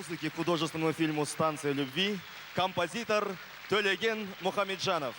музыки к художественному фильму «Станция любви» композитор Төлеген Мухамеджанов.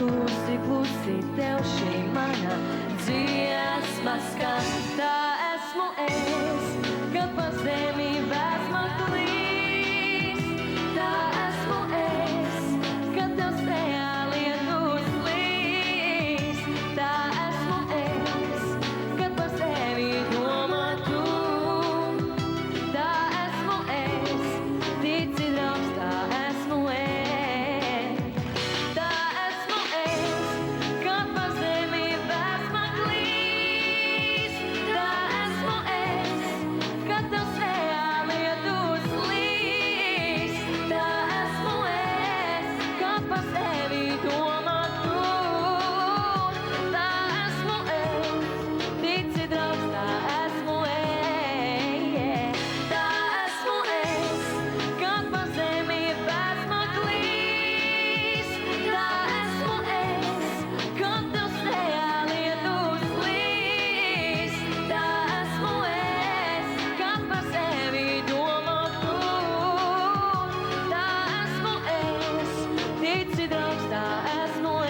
Klusi, klusi, tev šī mana dziesma skan. Tā esmu es, kad pa zemi vēsma klīs. Tā esmu es, kad tev sejā lietus līs. Tā esmu es, kad par sevi domā tu. Tā esmu es, tici draugs, tā esmu es. Tā esmu es, kad pa zemi vēsma klīs. Tā esmu es, kad tev sejā lietus līs. Tā esmu es, kad par sevi domā tu. Tā esmu es, tici draugs, tā esmu es. Tā esmu es, kad pa zemi vēsma klīs. Tā esmu es, kad tev sejā lietus līs. Tā esmu es, kad par sevi domā tu. Tā esmu es, tici draugs, tā esmu es.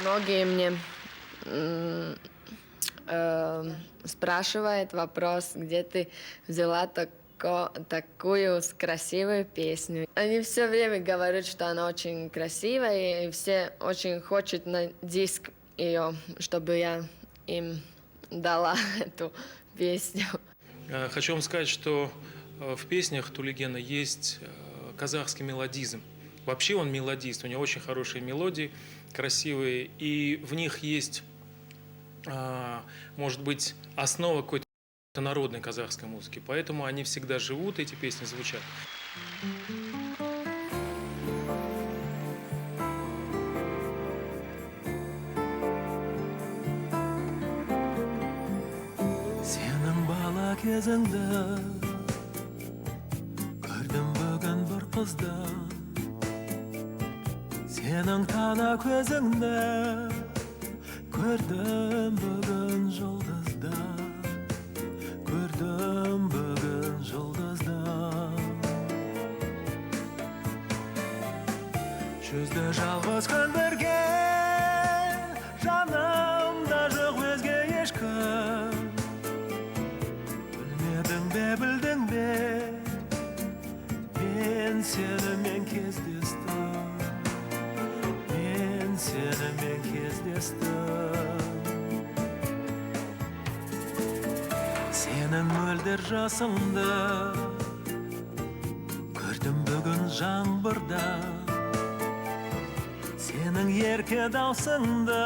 Многие мне спрашивают вопрос, где ты взяла такую красивую песню. Они все время говорят, что она очень красивая, и все очень хотят на диск ее, чтобы я им дала эту песню. Хочу вам сказать, что в песнях Тулегена есть казахский мелодизм. Вообще он мелодист, у него очень хорошие мелодии, красивые, и в них есть, может быть, основа какой-то народной казахской музыки. Поэтому они всегда живут, эти песни звучат. Сенің бала кезіңді көрдім бүгін бір қызды. Сенің тана көзіңді көрдім бүгін жұлдызды. Көрдім бүгін жұлдызды. Жүзді жалғыз көндірген жанымда жоқ өзге ешкім. Білмедің бе, білдің бе, мен сенімен кездестім. Мен сенімен кездестім. Сенің мөлдір жасыңды көрдім бүгін жаңбырда. Сенің ерке даусыңды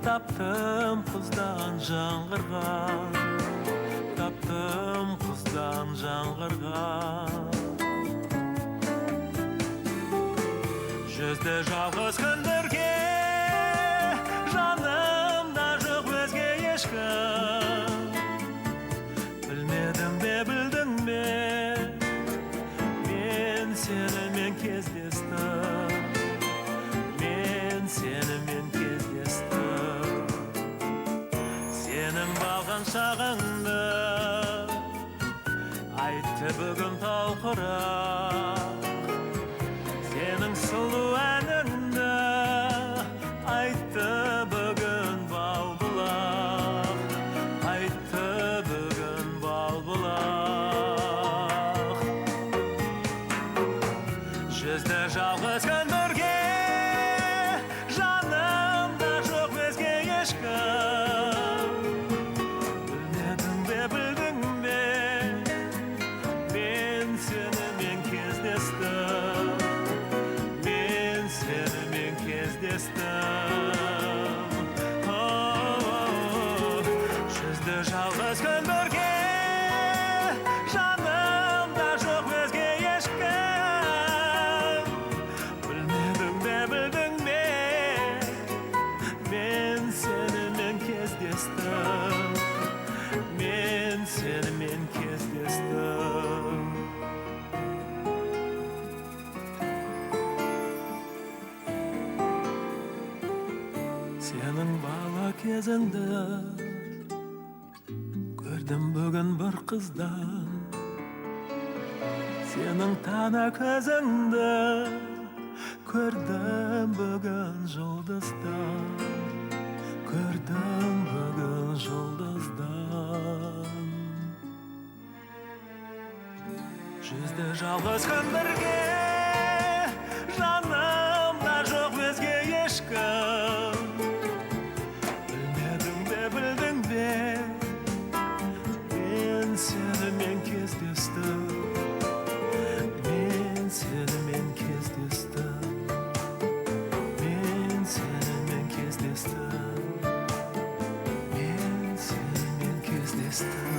таптым құздан жаңғырған. Таптым құздан жаңғырған. Жүзді жалғыз күндерге жанымда жоқ өзге ешкім. Білмедің бе, білдің бе, мен сенімен кездестім. Мен сенімен кездестім. Сенің балған шағыңды айтты бүгін талқырап. Сенің сұлу әніңді айтты бүгін балбұлақ. Айтты бүгін балбұлақ. Жүзді жалғыз күндерге жанымда жоқ өзге ешкім. Білмедің бе, білдің бе, мен сенімен кездестім. Мен сенімен кездестім. Жүзді жалғыз күндерге жанымда жоқ өзге ешкім. Білмедің кезіңді көрдім бүгін бір қыздан сенің тана көзіңді көрдім бүгін жұлдыздан көрдім бүгін жұлдыздан жүзді жалғыз күн бірге жанымда жоқ өзге ешкім білмедің бе білдің бе мен сенімен кездестім мен сенімен кездестім мен сенімен кездестім мен сенімен кездестім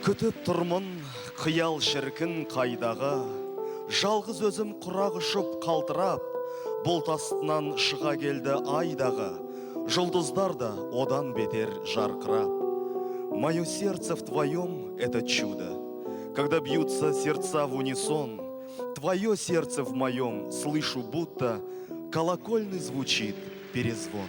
Күтіп тұрмын қиял шіркін қайдағы, жалғыз өзім құрақ ұшып қалтырап, бұлт астынан шыға келді айдағы, жұлдыздар да одан бетер жарқырап. Мое сердце в твоем — это чудо, когда бьются сердца в унисон, твое сердце в моем слышу, будто колокольный звучит перезвон.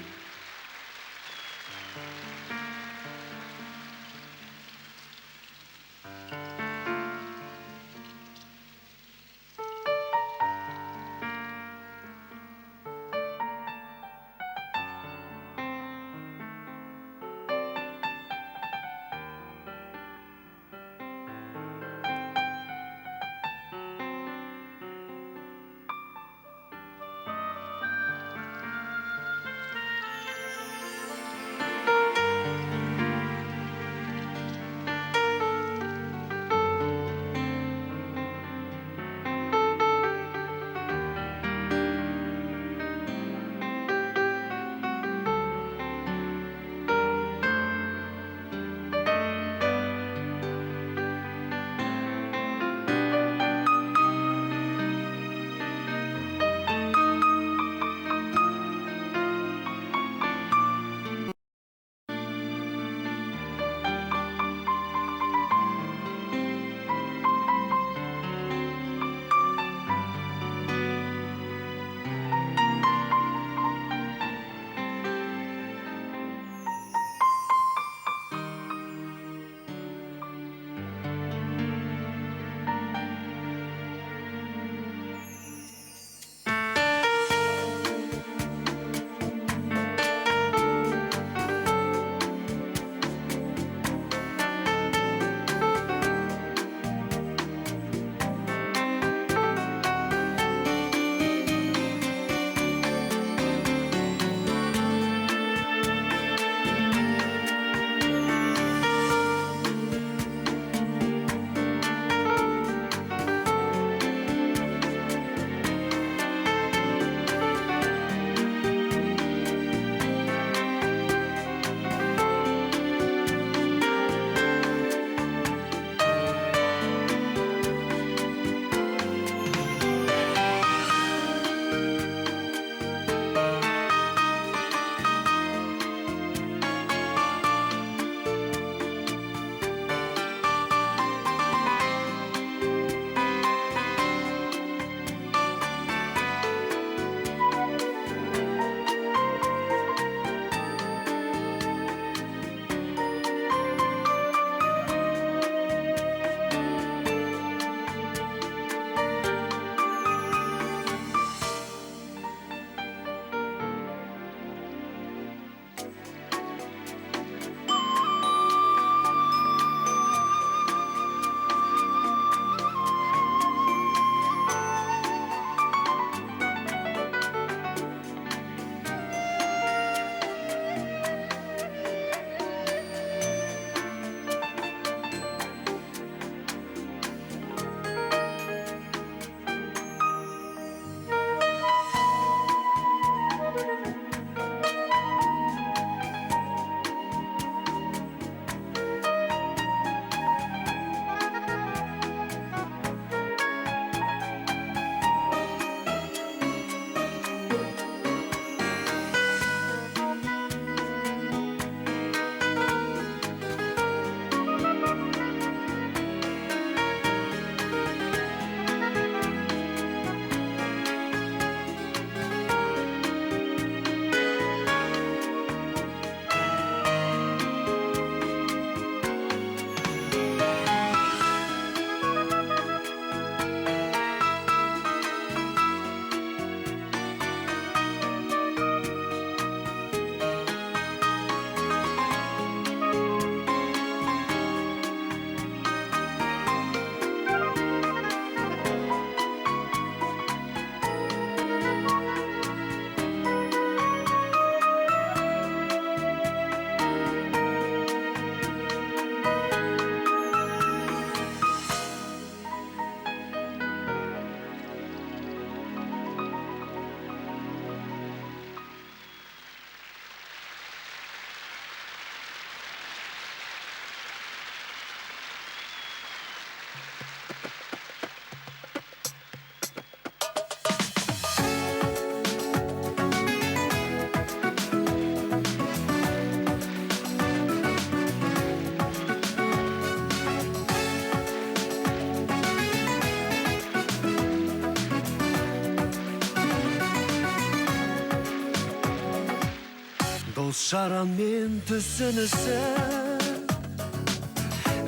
Жаранмен түсінісің,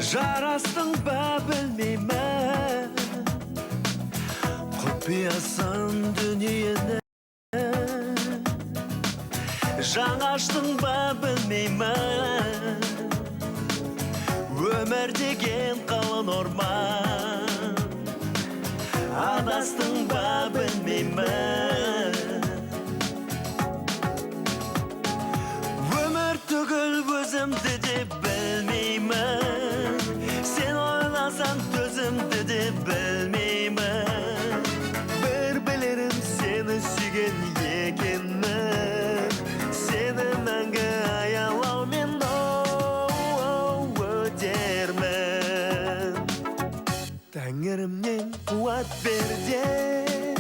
жарастың ба білмеймін, құпиясын дүниені, жаңаштың ба білмеймін, өмір деген қалың орман, адастың ба білмеймін. Өмір түгіл өзімді де білмеймін, сен ойласаң төзімді де білмеймін. Бір білерім сені сүйген екенмін, сені мәңгі аялаумен өтермін. Тәңірімнен қуат бер деп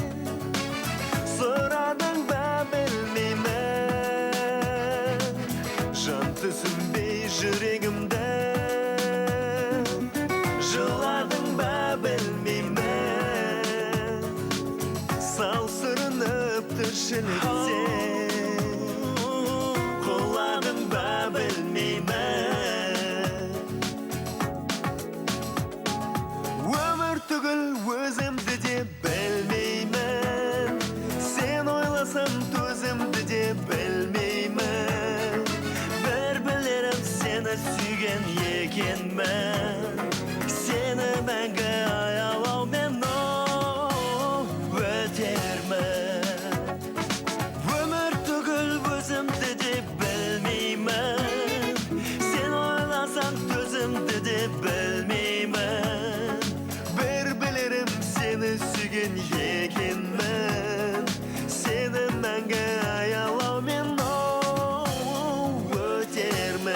сұрадың ба білмеймін, жан түсінбей жүрегімді жыладың ба білмеймін, сал сүрініп тіршілікте құладың ба білмеймін. Өмір түгіл өзімді де білмеймін, сен ойласаң төзімді де білмеймін. Бір білерім сені сүйген екенмін, сені мәңгі аялаумен өтермін. Өмір түгіл өзімді де білмеймін, сен ойласаң төзімді де білмеймін. Бір білерім сені сүйген екенмін, сені мәңгі аялаумен өтермін.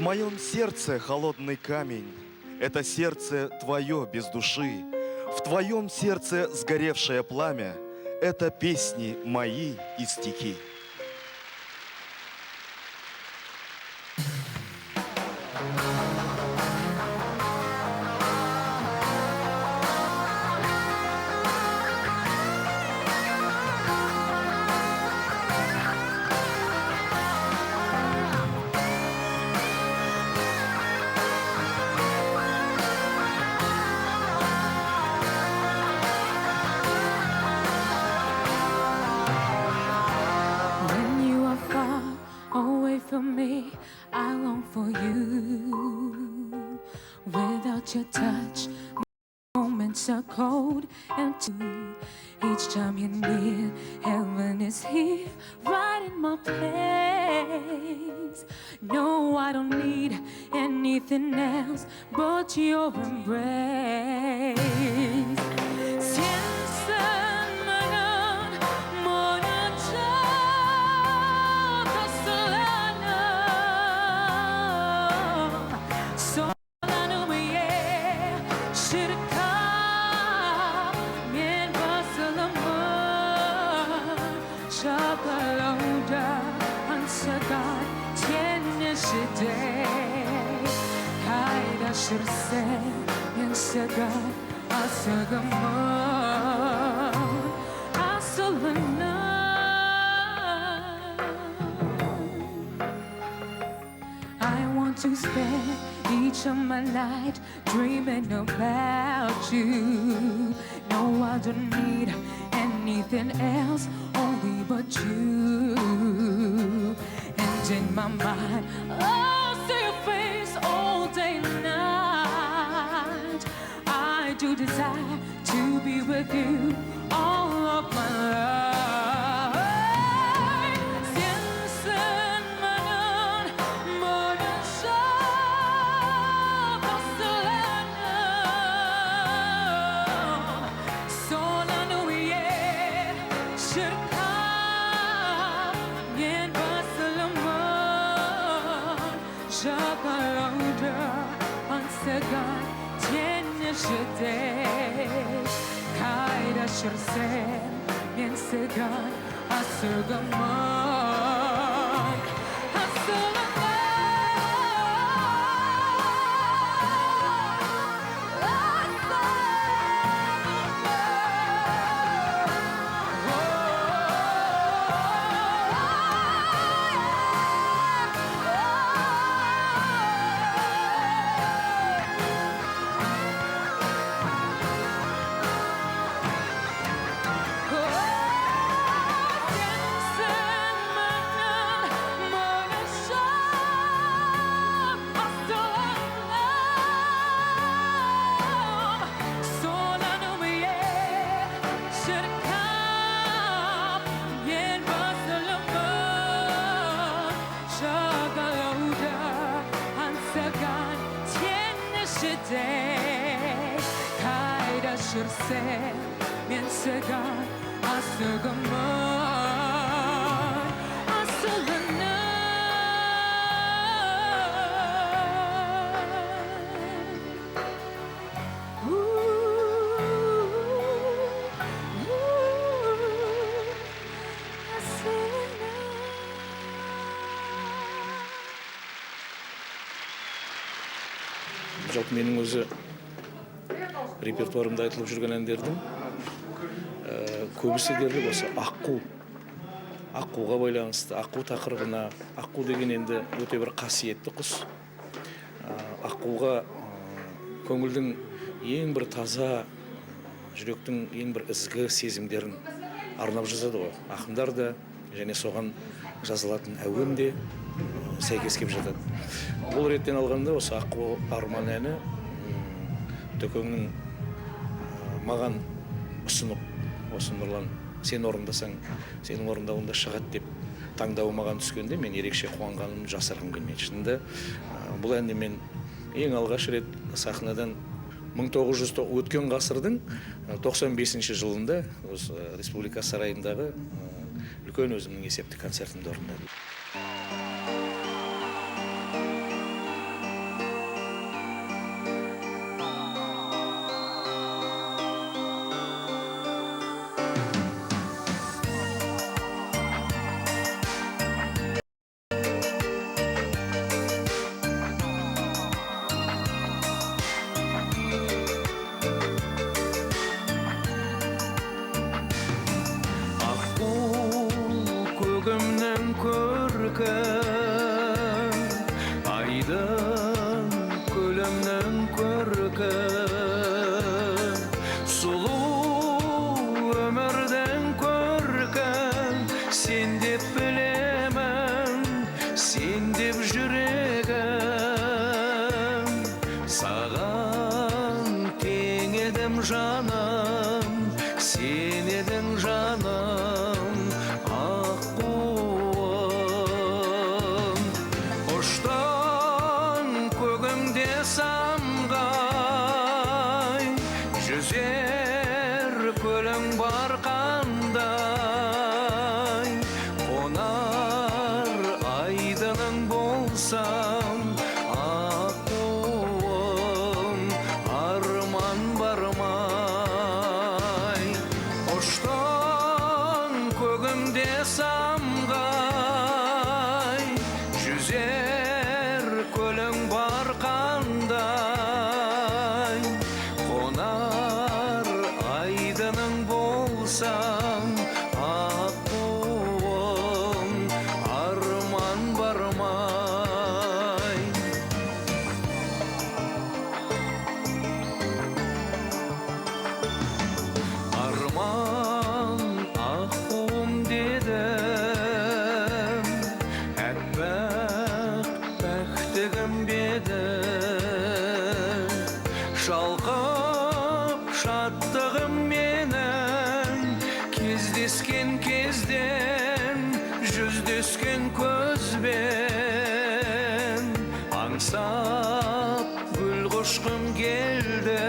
моем сердце холодный камень, это сердце твое без души. В твоем сердце сгоревшее пламя, это песни мои и стихи. When you are far away from me, I long for you. Without your touch, moments are cold and true. Each time you're near, heaven is here, right in my place. No, I don't need anything else but your embrace. I want to spend each of my night dreaming about you. No, I don't need anything else, only but you. And in my mind, I'll see your face all day and night. I do desire to be with you all of my life. Мен саған асығамын, мен саған асығамын, Жалпы менің өзі репертуарымда айтылып жүрген әндердің көбісі дерлік осы аққуға байланысты, аққу тақырыбына. Аққу деген енді өте бір қасиетті құс. Аққуға көңілдің ең бір таза, жүректің ең бір ізгі сезімдерін арнап жазады ғой. Ақындар да және соған жазылатын әуен де сәйкес келіп жатады. Бұл реттен алғанда осы аққу арман әні Төкеңнің маған ұсынып, осы Нұрлан, сен орындасаң, сенің орындауында шығады деп таңдауы маған түскенде мен ерекше қуанғаным жасырғым келмейді. Шынында бұл әнді мен ең алғаш рет сахнадан 1900 өткен ғасырдың 95 жылында осы Республика сарайындағы үлкен өзімнің есепті концертімді орындадым. сен деп жүрегім, саған тең едім жаным, сен едің жаным, аққуым. Ұштан көгімде самғай, жүзер көлің бар қандай, қонар айдының болсам, аққуым, арман бармай. Ұштан көгімде самғай, жүзер көлің бар қандай, қонар айдының болсам, аққуым, арман бармай. Арман аққуым дедім, әппақ пәктігім беді, шалқып шаттығым менің, кездескен кезден жүздескен көзбен, аңсап гүл құшқым келді,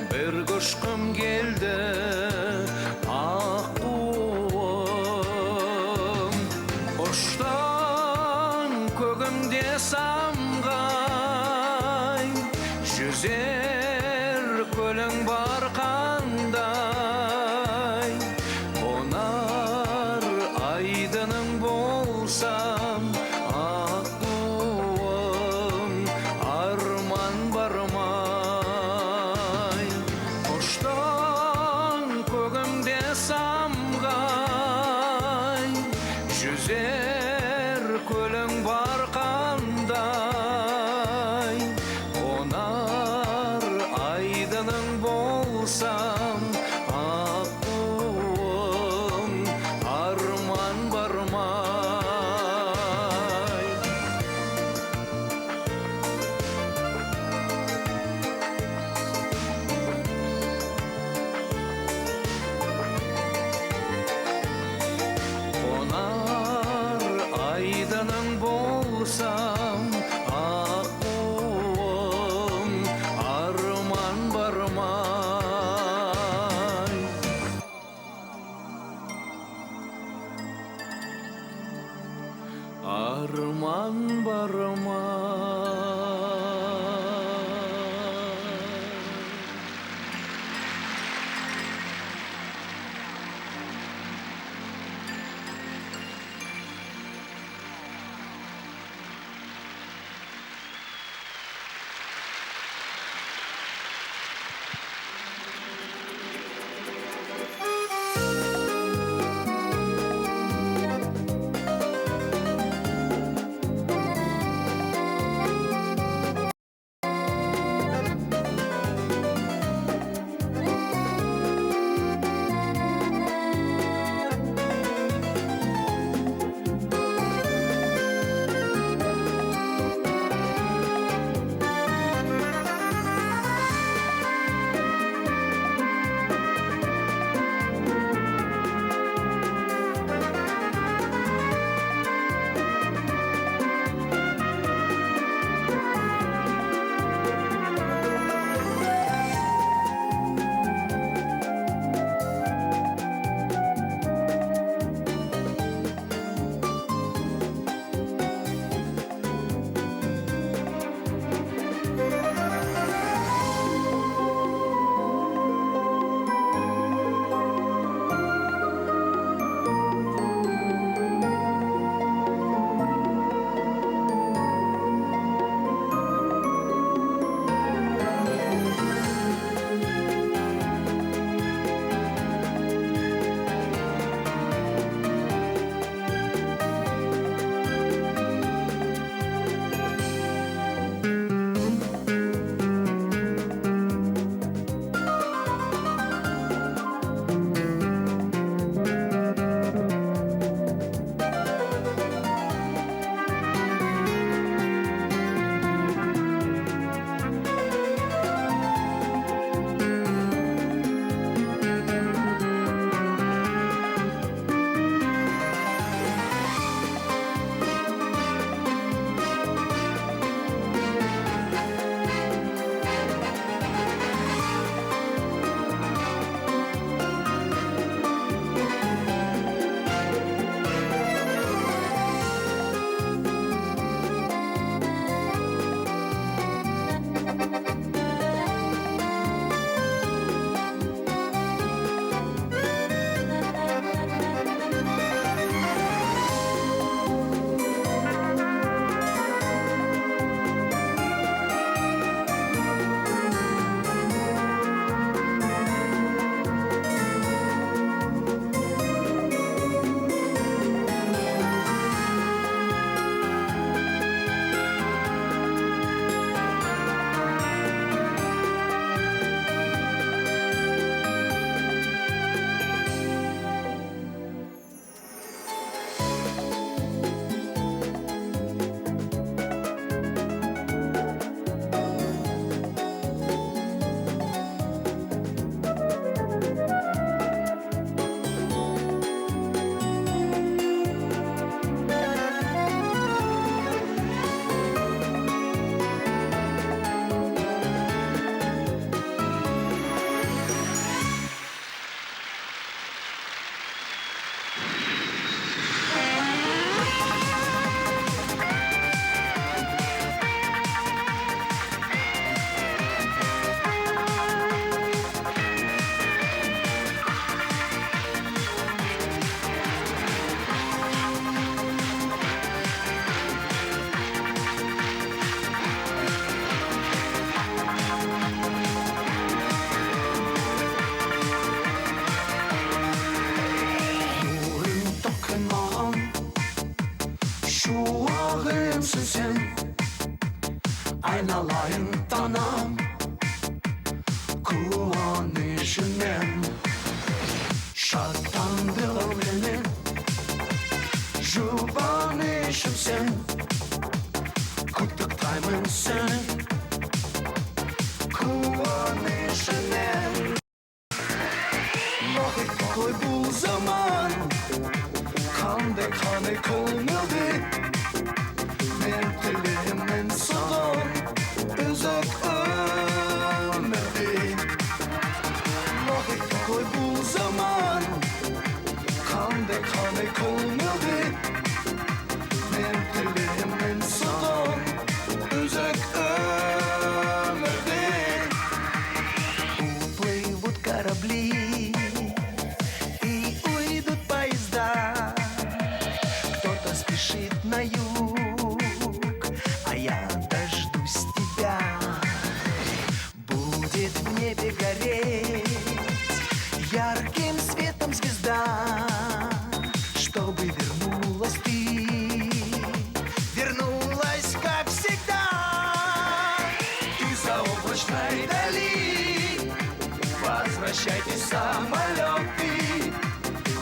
бір құшқым келді, аққуым. Ұштан көгімде самғай, жүзер көлің бар қандай, қонар айдының болсам, аққуым, арман бармай. Ұштан көгімде самғай, жүзер көлің бар қандай, қонар айдының болсам, аққуым, арман бармай. Қонар айдының болсам, аққуым, арман бармай. Арман бармай. Şuağımsın sen, aynalayın tanam, kuvvanışından. Şartlandırır beni, juvanışım sen, kutuktayım sen, kuvvanışından. Vakit koy bu zaman, kanı kılmadı. Men tilimin son, özök ölmedi. Vakit koy bu zaman, kanı kılmadı. Men tilimin son, özök ölmedi. Уплывут корабли и уйдут поезда. Кто-то спешит на юг, а я дождусь тебя. Будет в небе гореть ярким светом звезда, чтобы вернулась ты, вернулась как всегда. Из-за облачной дали возвращайтесь самолеты,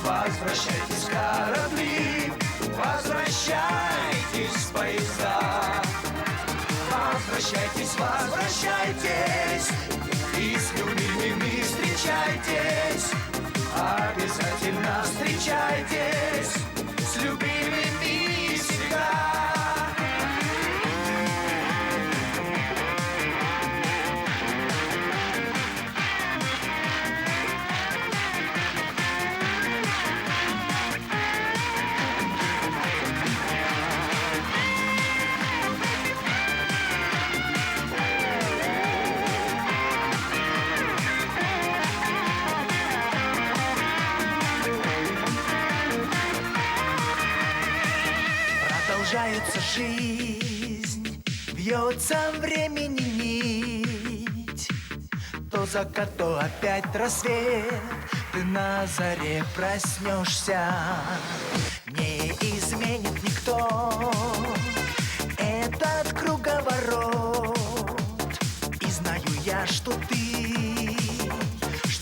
возвращайтесь корабли, возвращайтесь поезда. Возвращайтесь, возвращайтесь, и с любимыми встречайтесь. Обязательно встречайтесь с любимыми всегда. Продолжается жизнь, вьется времени нить. То закат, то опять рассвет, ты на заре проснешься. Не изменит никто этот круговорот. И знаю я, что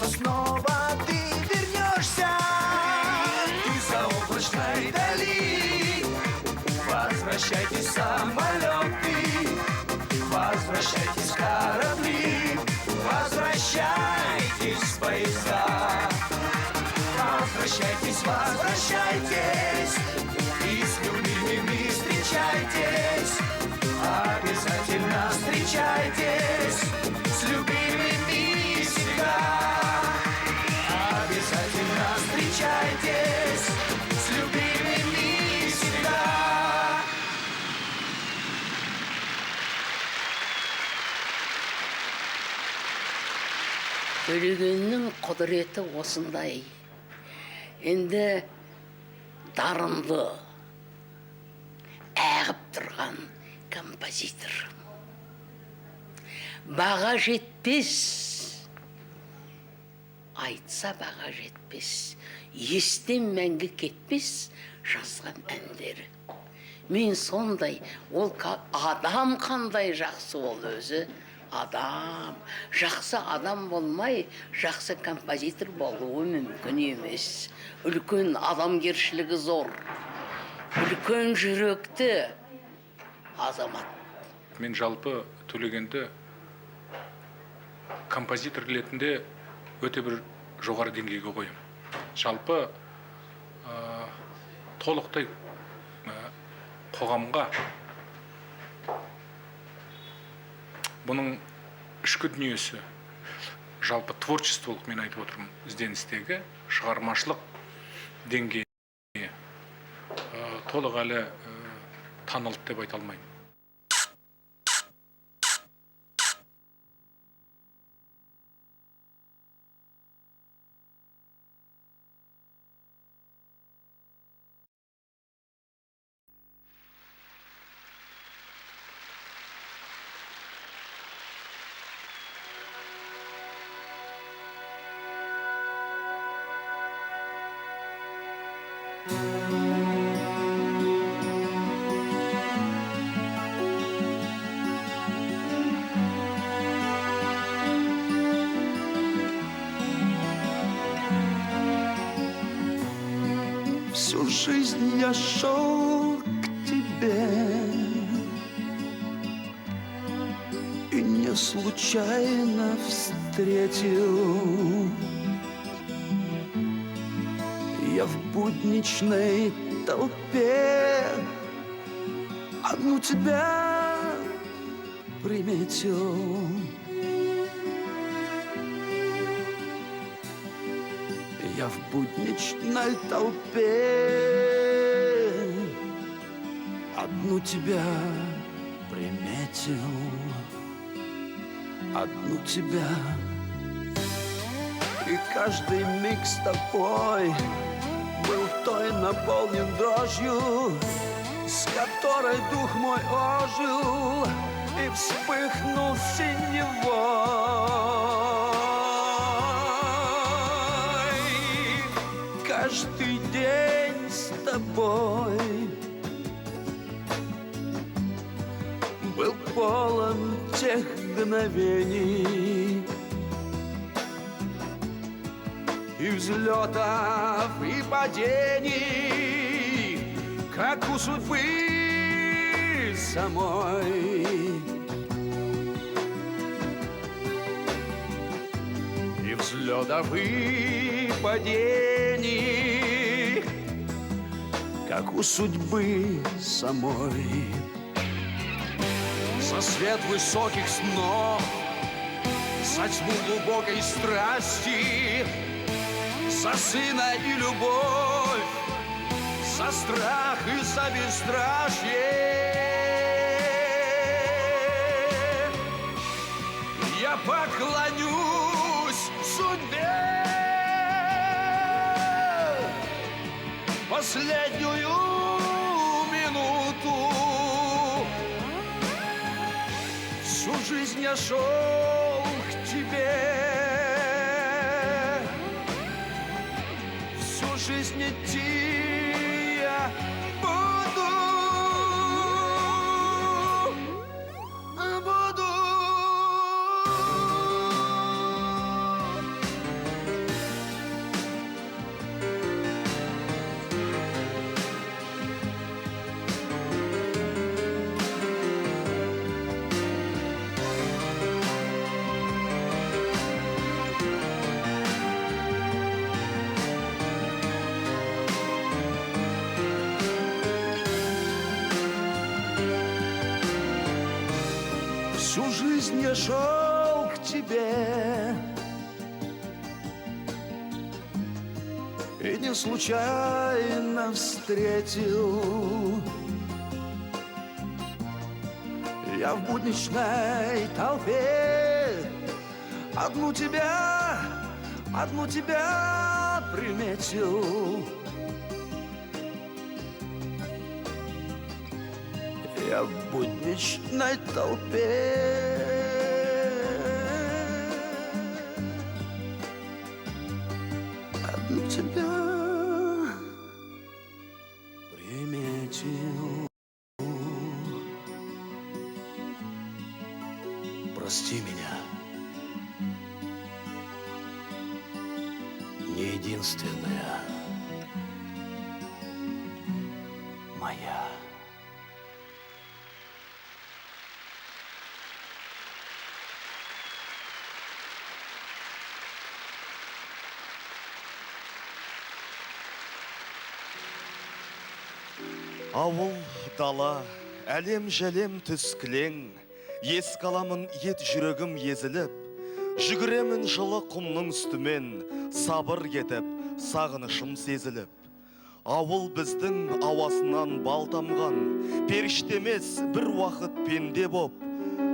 снова ты вернешься. Из-за облачной дали возвращайтесь самолеты, возвращайтесь корабли, возвращайтесь поезда. Возвращайтесь, возвращайтесь, и с любимыми встречайтесь. Обязательно встречайтесь с любимыми всегда. Обязательно встречайтесь с любимыми всегда. Өлігеннің құдіреті осындай. Енді дарынды, әғіп тұрған композитор. Баға жетпес, айтса баға жетпес, естен мәңгі кетпес жазған әндері. Мен сондай, ол адам қандай жақсы ол өзі. Адам, жақсы адам болмай, жақсы композитор болуы мүмкін емес. Үлкен адамгершілігі зор, үлкен жүректі азамат. Мен жалпы Төлегенді композитор ретінде өте бір жоғары деңгейге қоямын. Жалпы толықтай қоғамға бұның ішкі дүниесі, жалпы творчестволық мен айтып отырмын, ізденістегі шығармашылық деңгейі толық әлі танылды деп айта алмаймын. жизнь я шел к тебе и не случайно встретил. Я в будничной толпе одну тебя приметил. Я в будничной толпе одну тебя приметил, одну тебя. И каждый миг с тобой был той наполнен дрожью, с которой дух мой ожил и вспыхнул синевой. Каждый день с тобой был полон тех мгновений и взлетов, и падений, как у судьбы самой. И взлетов, и падений, как у судьбы самой. За свет высоких снов, за тьму глубокой страсти, за сына и любовь, за страх и за бесстрашие я поклонюсь судьбе. Последнюю минуту всю жизнь я шел к тебе. Жизнь идти я буду. Всю жизнь я шел к тебе и не случайно встретил. Я в будничной толпе одну тебя приметил. Я в будничной толпе одну тебя приметил. Прости меня, не единственная моя. Ауыл, дала, әлем-жәлем түскілең, еске аламын ет жүрегім езіліп, жүгіремін жылы құмның үстімен, сабыр кетіп, сағынышым сезіліп. Ауыл біздің ауасынан бал тамған, періштемес бір уақыт пенде боп,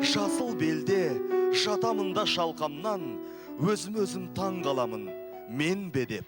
жасыл белде жатамында шалқамнан, өзім таң қаламын, мен бе деп.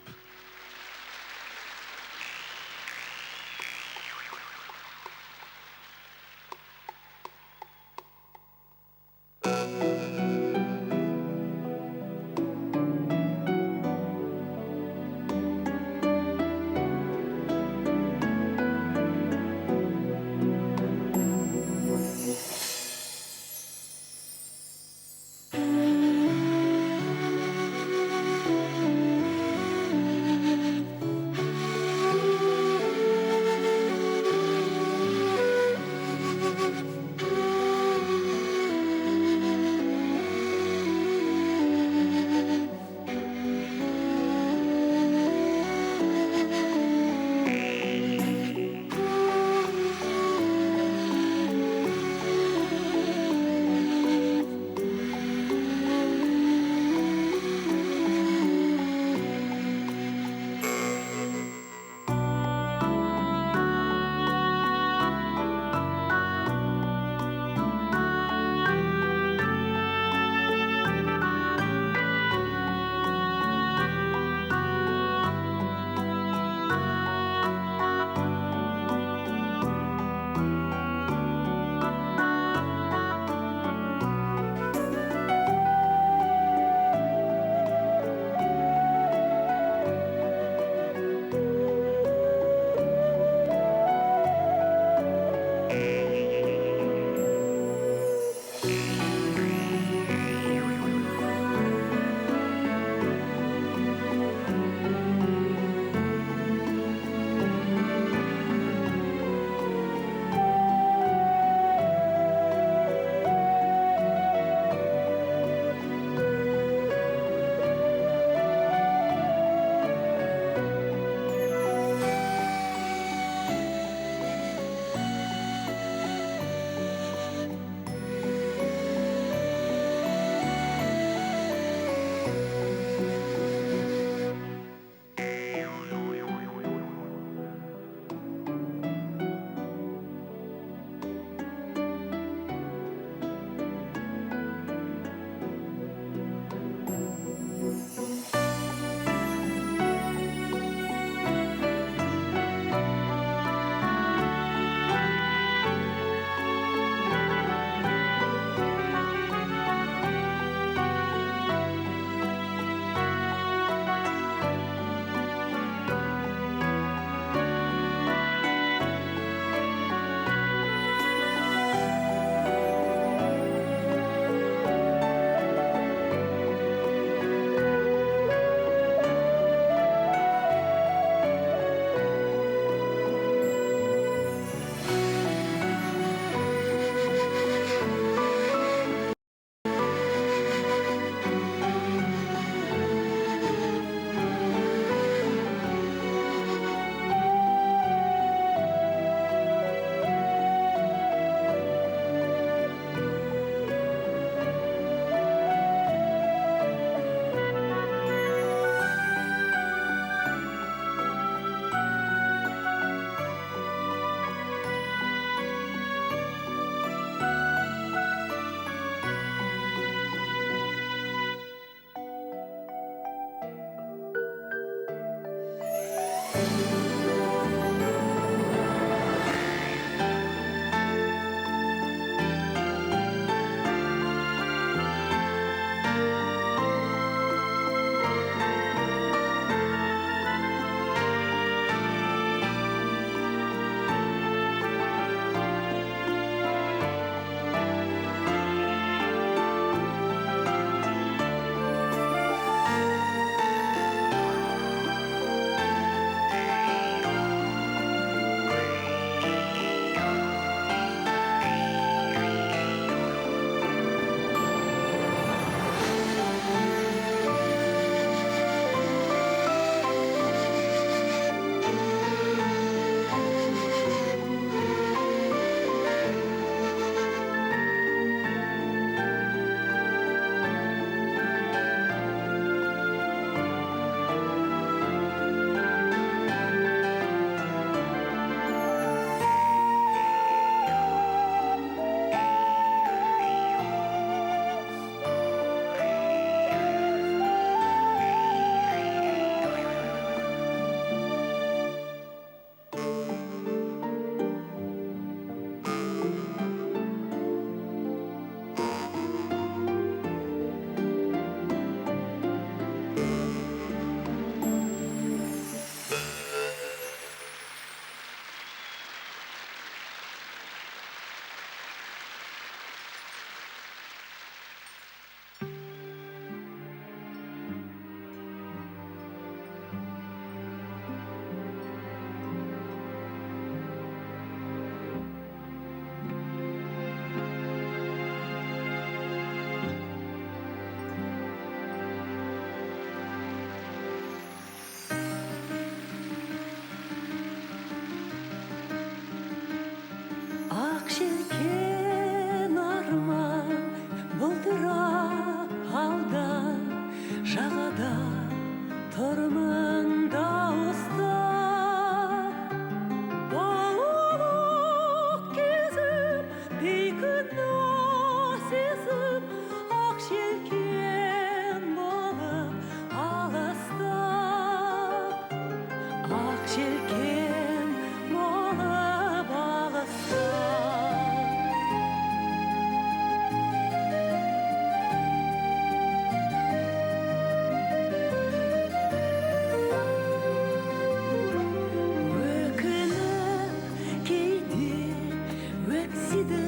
еңседі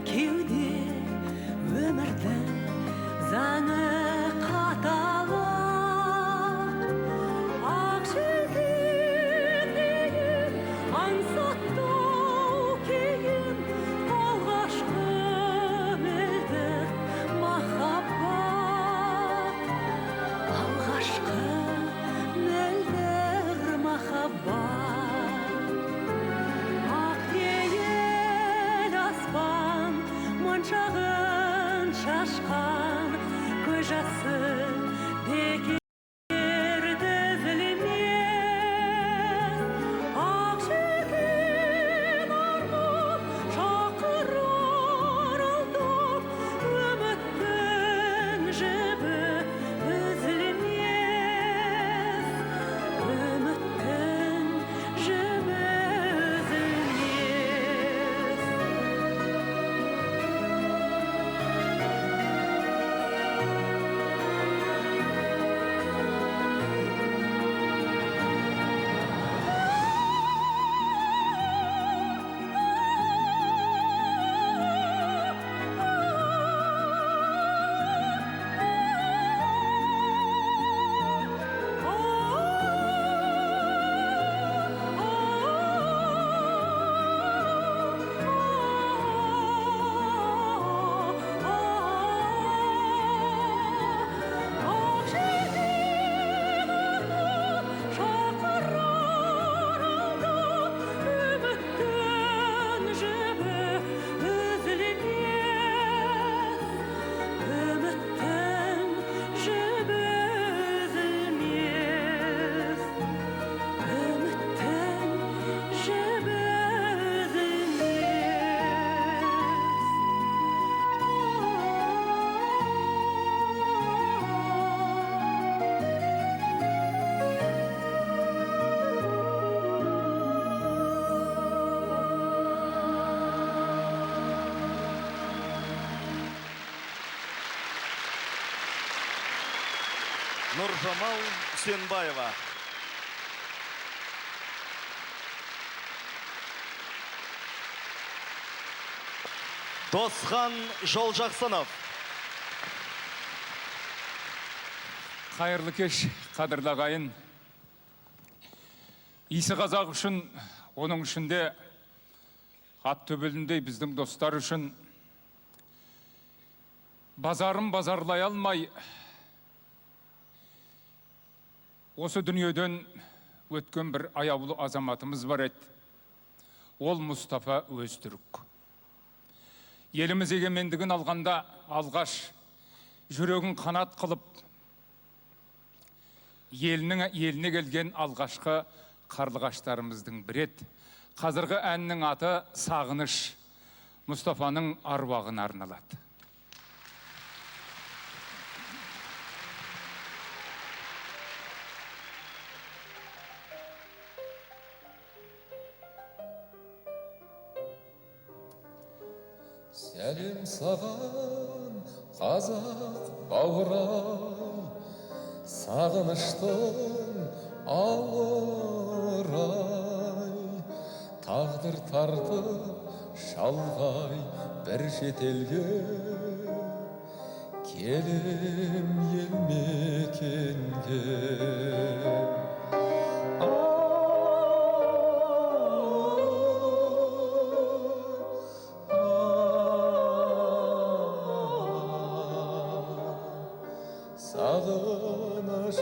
кеуде өмірдің заңы қаталы ақ желкен деген аңсаттау кейін алғашқы мөлдір махаббат алғашқы мөлдір махаббат ақ пейіл аспан моншағын шашқан көз жасы бекерді үзілмес ақ желкен арман шақырар алдап үміттің жібі үзілмес үміттің жібі үзілмес Нұржамал Үсенбаева. Досхан Жолжақсынов. Қайырлы кеш, қадірлі ағайын. Исі қазақ үшін, оның ішінде ат төбеліндей біздің достар үшін базарын базарлай алмай, осы дүниеден өткен бір аяулы азаматымыз бар еді. Ол Мұстафа Өзтүрік. Еліміз егемендігін алғанда алғаш жүрегін қанат қылып, еліне келген алғашқы қарлығаштарымыздың бірі еді. Қазіргі әннің аты Сағыныш, Мұстафаның аруағына арналады. Сәлем саған, қазақ бауырай, сағыныштың ауырай, тағдыр тартып шалғай бір шетелге, келем ел мекенге. Сағынышым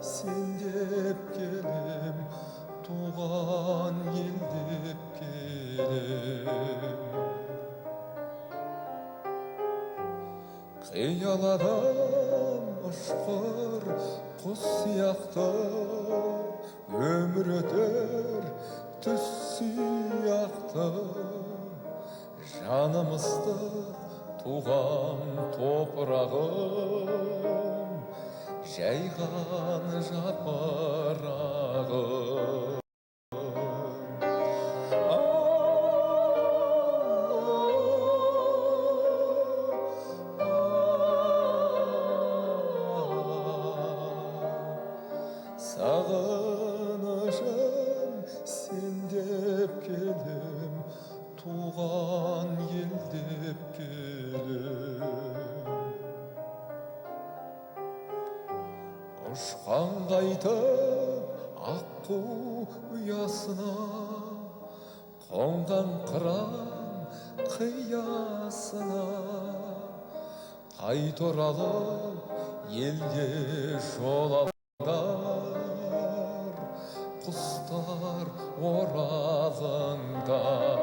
сен деп келем, туған ел деп келем. Қияладан ұшқыр құс сияқты, өмір өтер түс сияқты, жанымызды туған топырағым, жайған жапырағым. Сағынышым сен деп келем, туған туған ел деп келем. Ұшқан қайтып аққу ұясына, қонған қыран қиясына, қайт оралып елге жол алыңдар, құстар оралыңдар.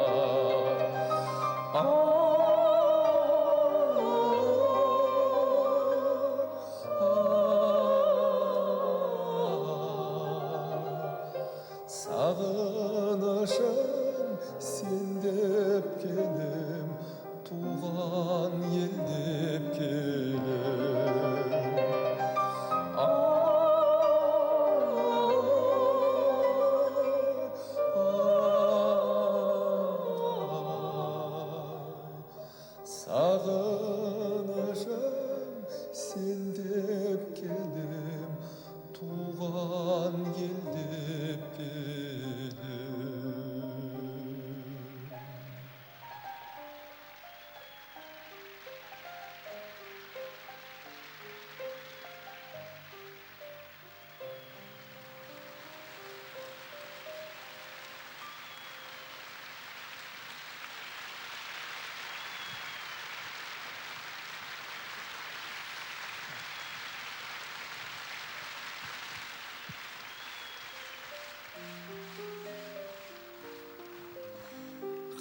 Сағынышым сен деп келем, туған ел деп келем. Сағынышым сен деп келем, туған ел деп келем.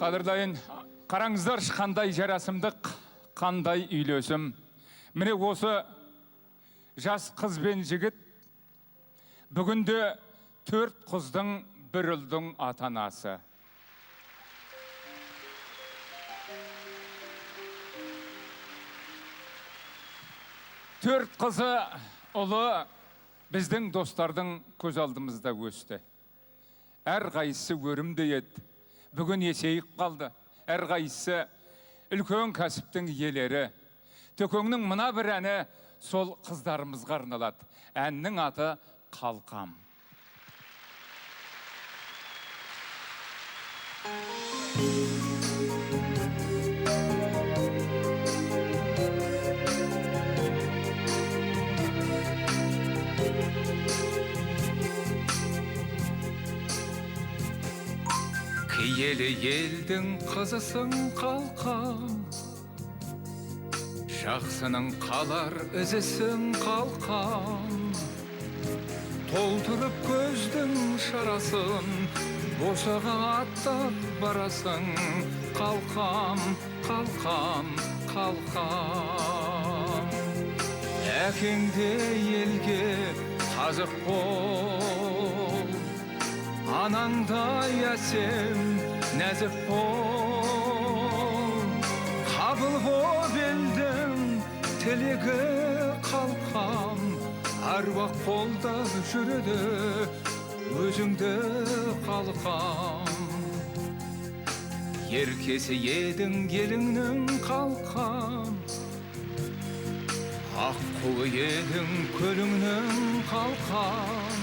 Қадырдайын, қараңыздар қандай жарасымдық, қандай үйлесім. Міне осы жас қыз бен жігіт бүгінде 4 қыздың бір ұлдың ата-анасы. Төрт қызы ұлы біздің достардың көз алдымызда өсті. Әр қайсысы өрімдей еді. Бүгін есейіп қалды. Әр қайсысы үлкен кәсіптің иелері. Төкеңнің мына бір әні сол қыздарымызға арналады. Әннің аты «Қалқам». Киелі елдің қызысың қалқам, жақсының қалар ізісің қалқам. Толтырып көздің шарасын, босаға аттап барасың. Қалқам, қалқам, қалқам. Әкеңде елге қазық бол, анаңдай әсем нәзік бол. Қабыл боп елдің тілегі қалқам, аруақ қолдап жүреді өзіңді қалқам. Еркесі едің еліңнің қалқам, аққуы едің көліңнің қалқам.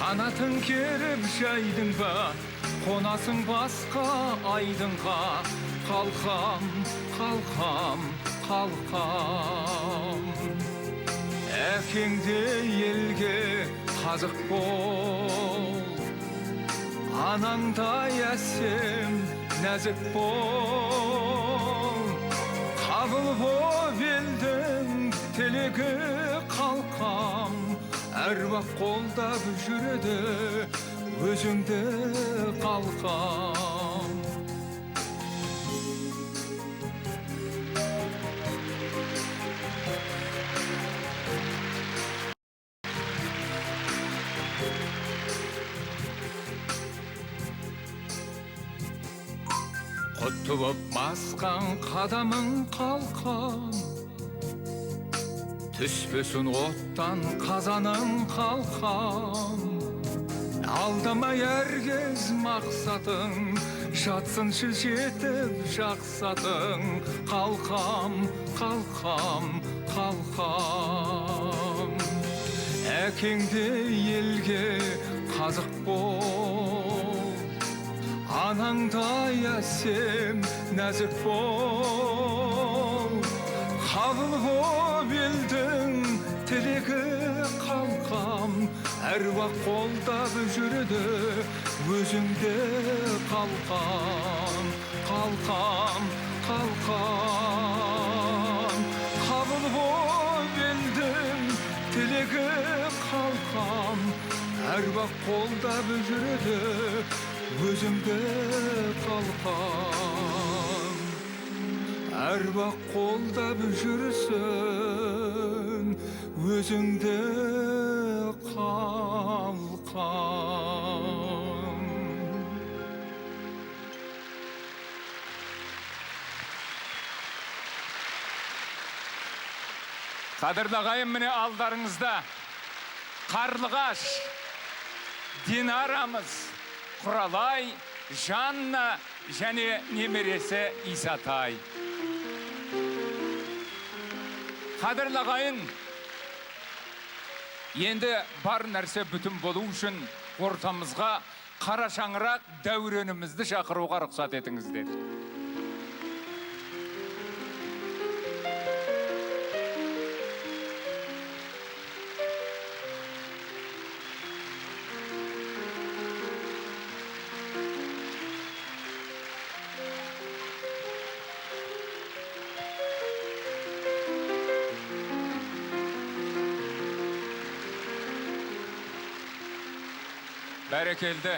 Қанатын керіп жайдың ба, қонасың басқа айдынға. Қалқам, қалқам, қалқам. Әкеңде елге қазық бол, анаңдай әсем нәзік бол. Қабыл боп елдің тілегі қалқам, әруақ қолдап жүреді өзіңді қалқам. Құтты боп басқан қадамың қалқам, түспесін оттан қазаның қалқам. Алдамай әргез мақсатың, жатсыншы жетіп жақсатың. Қалқам, қалқам, қалқам. Әкеңде елге қазық бол, анаңдай әсем нәзік бол, қабыл боп елдің тілегі қалқам, әруақ қолдап жүреді өзіңде қалқам, қалқам, қалқам. Қабыл боп елдің тілегі қалқам, әруақ қолдап жүреді өзіңде қалқам. Әруақ қолдап жүрсін өзіңде қалқам. Қадірлі ағайын, міне алдарыңызда Қарлығаш, Динарамыз, Құралай, Жанна және немересі Исатай. Қадірлі ағайын, енді бар нәрсе бүтін болу үшін ортамызға қара шаңырақ дәуренімізді шақыруға рұқсат етіңіздер. Бәрекелді.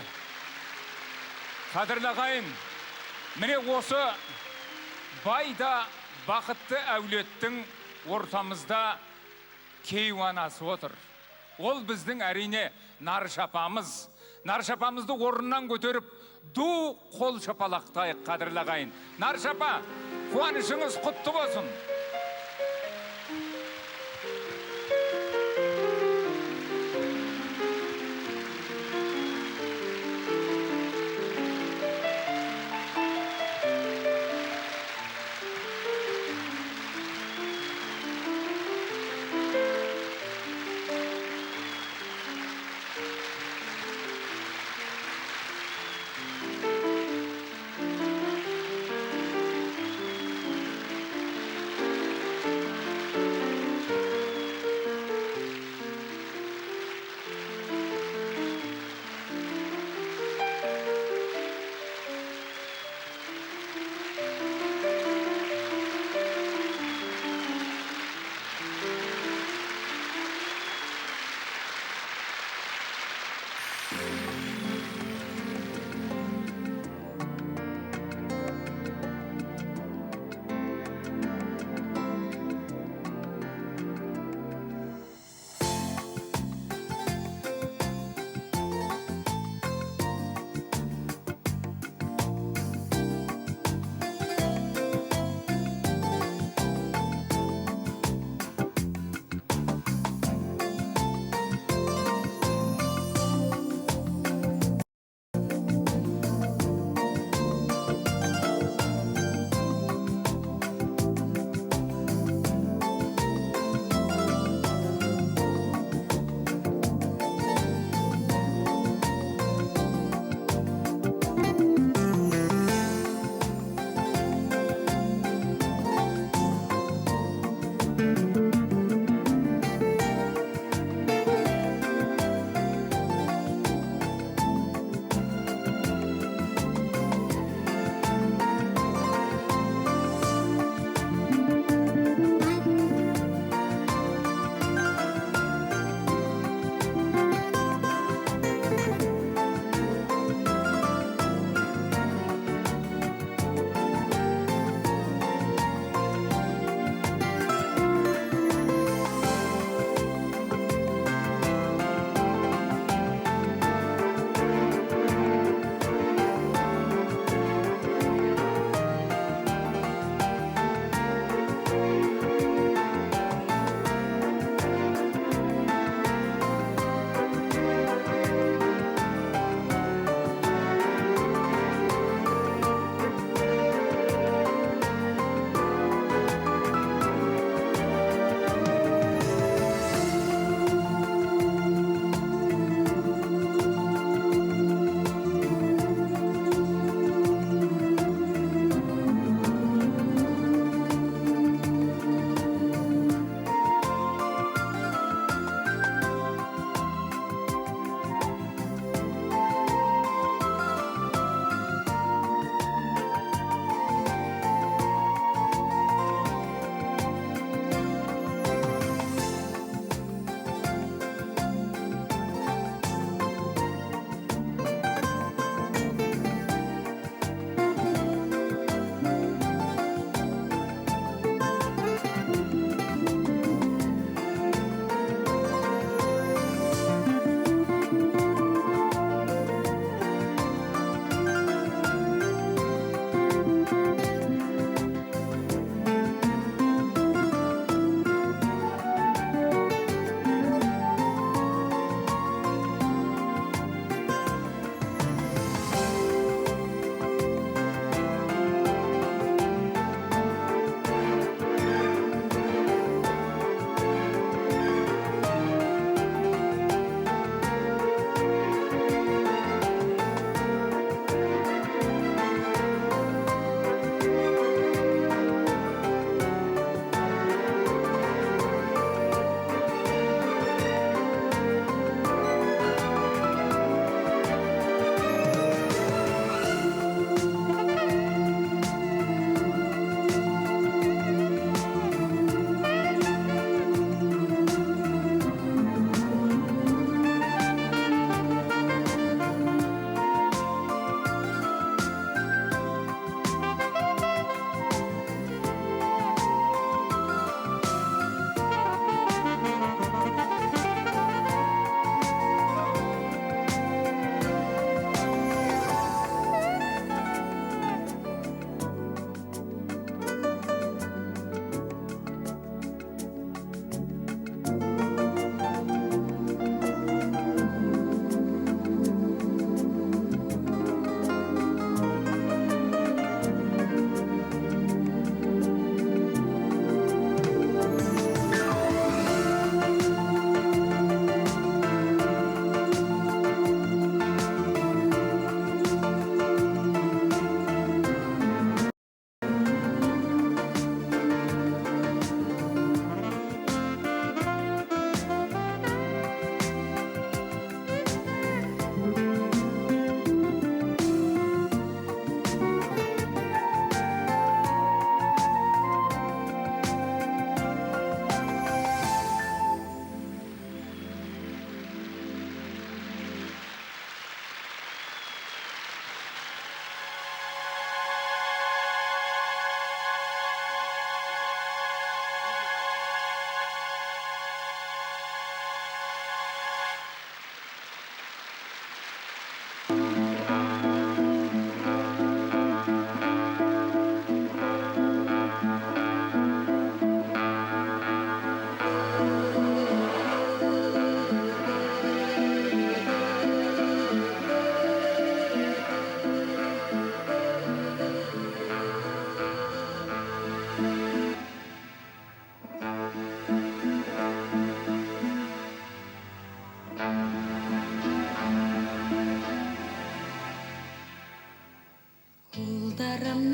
Қадірлі ағайын, міне осы байда бақытты әулеттің ортамызда кейуанасы отыр. Ол біздің әрине Наршапамыз. Наршапамызды орнынан көтеріп, ду қол шапалақтайық, қадірлі ағайын. Наршапа, қуанышыңыз құтты болсын.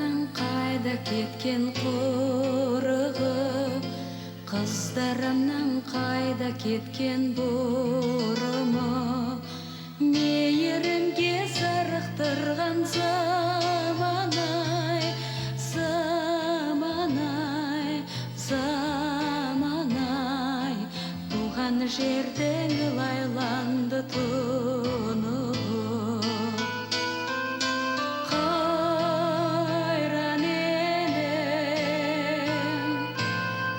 Қыздарымның қайда кеткен құрығы, қыздарымның қайда кеткен бұрымы, мейірімге зарықтырған заман-ай, заман-ай, заман-ай, туған жердің лайланды тұнығы. Қайран елім,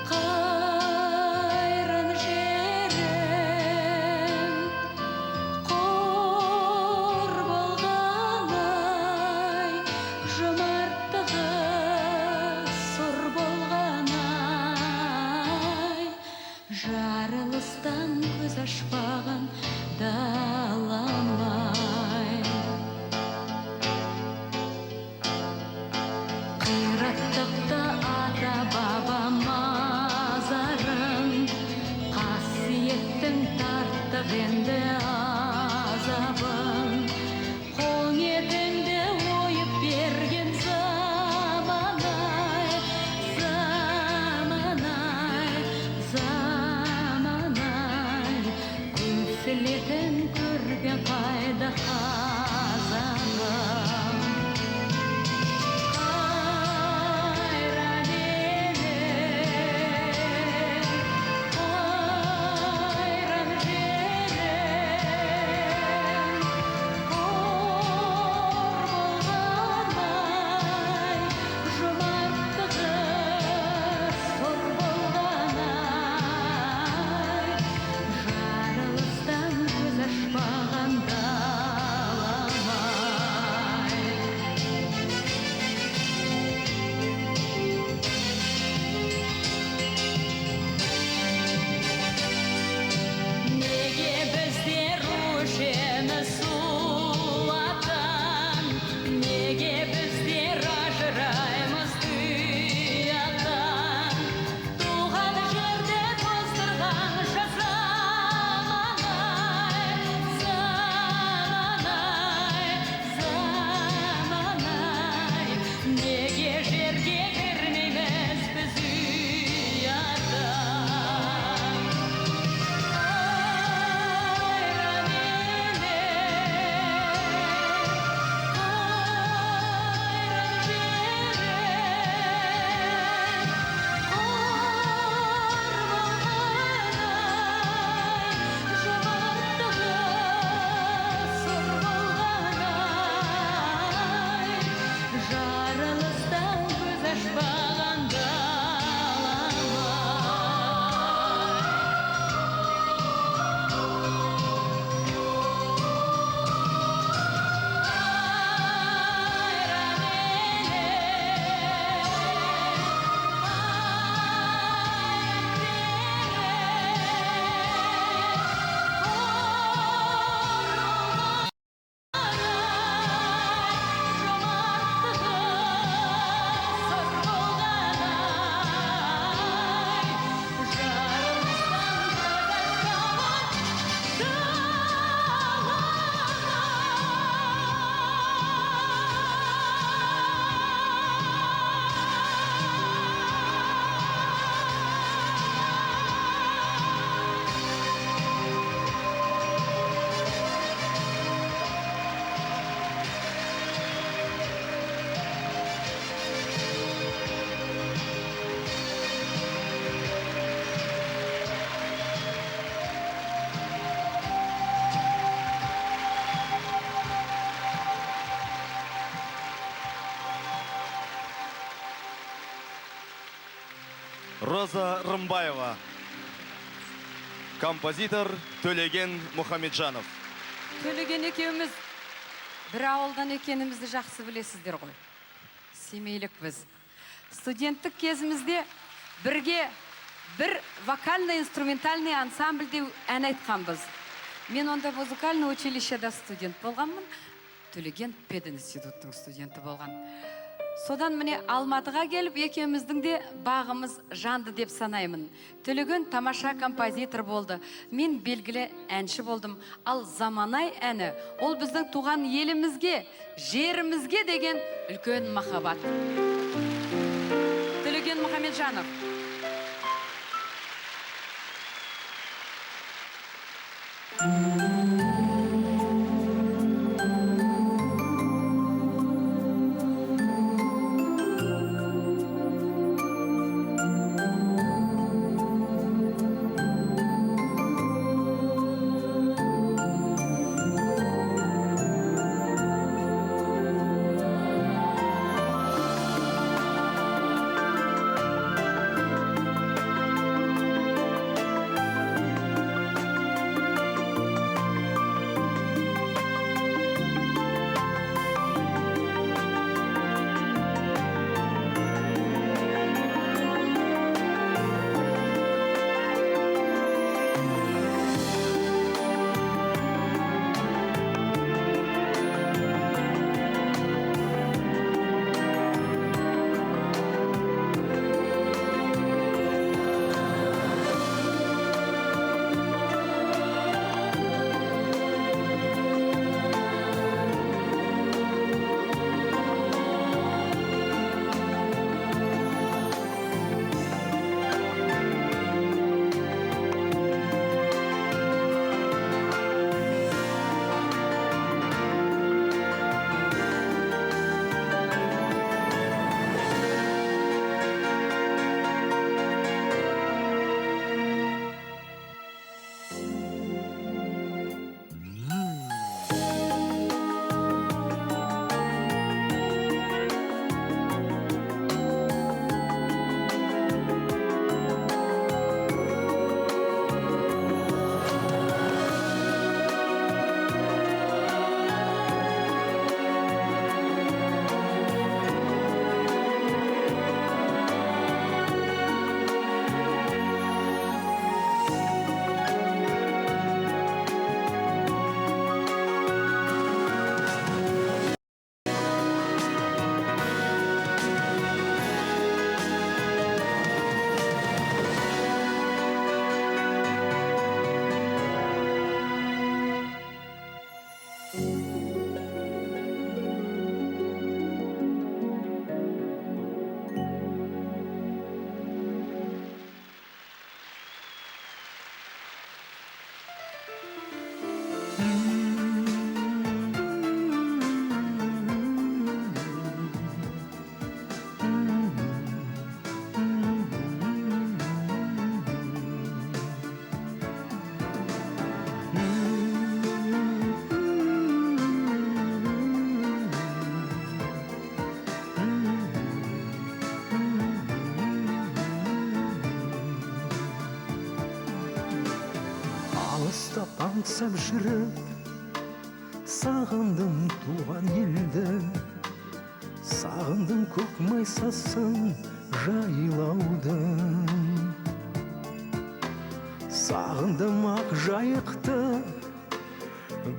қайран жерім, қор болған-ай, жомарттығы сұр болған-ай, жарылыстан көз ашпаған далам-ай. Қиратты ата баба мазарын, қасиеттің тарттық енді азабын, қоң етіңді ойып берген заман-ай, заман-ай, заман-ай, көсілетін көрген қайда қазағым. Қайран елім, қайран жерім, қор болған-ай, жомарттығы сұр болған-ай, жарылыстан көз ашпаған далам-ай. Неге біздер өшені сулатан, неге біздер ажыраймыз тұяқтан, туған жерді тоздырған заман-ай, заман-ай, заман-ай, неге жерге кірмейміз біз ұяттан. Қайран елім, қайран жерім, қор болған-ай, жомарттығы сұр болған-ай, жарылыстан көз ашпаған Роза Рымбаева. Композитор Төлеген Мұхамеджанов. Төлеген екеуміз бір ауылдан екенімізді жақсы білесіздер ғой. Семейлік біз. Студенттік кезімізде бірге бір вокально-инструментальный ансамбльде ән айтқанбыз. Мен онда музыкальный училищеда студент болғанмын. Төлеген пединституттың студенті болған. Содан міне Алматыға келіп, екеуміздің де бағымыз жанды деп санаймын. Төлеген тамаша композитор болды. Мен белгілі әнші болдым. Ал заманай әні, ол біздің туған елімізге, жерімізге деген үлкен махаббат. Төлеген Мұхамеджанов. аңсап жүріп, сағындым туған елді, сағындым көк майсасын жайлауды, сағындым ақ жайықты,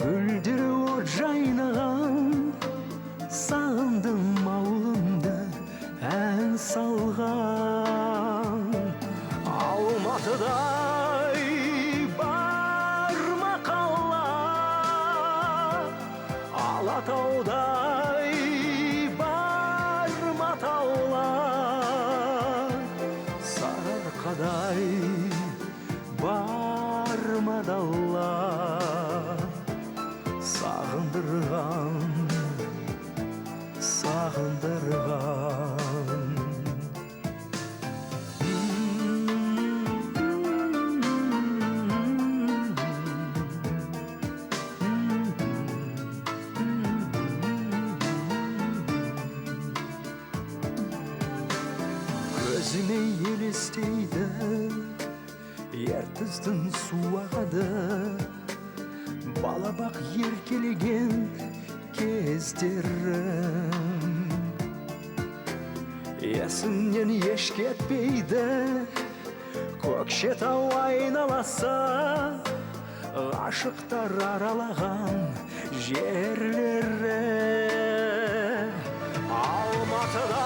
гүлдері от жайнаған, сағындым ауылымды ән салған. Алматыдай бар мақалла, Алатаудай бар матаулар, Сарыарқадай бар мадаллар, сағындырған, сағындырған. Көзіме елестейді ертістің суағады, балабақ еркелеген кездерім. Есімнен еш кетпейді Көкшетау айналасы, ғашықтар аралаған жерлері. Алматыда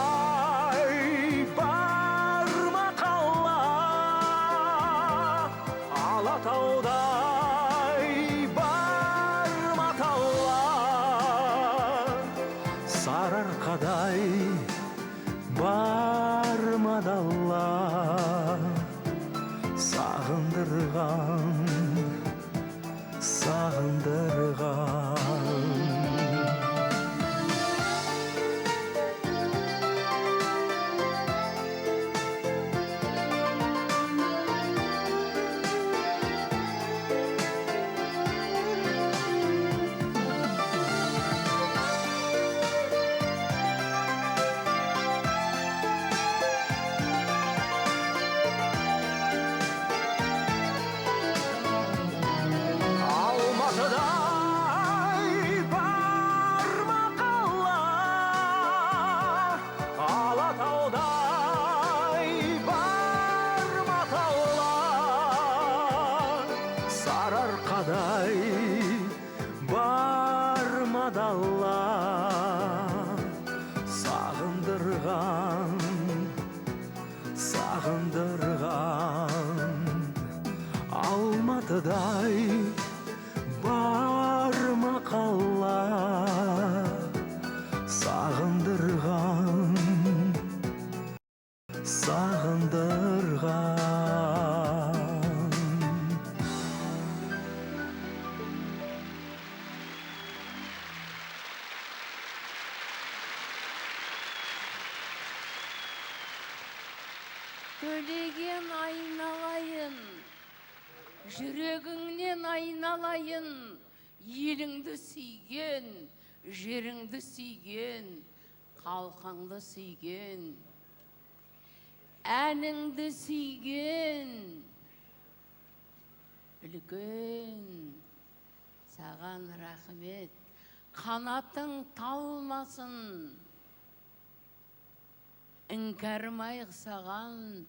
сағындырған. Төлеген айналайын, жүрегіңнен айналайын, еліңді сүйген, жеріңді сүйген, қалқаңды сүйген, әніңді сүйген, үлкен, саған рахмет, қанатың талмасын, іңкәрмайық саған,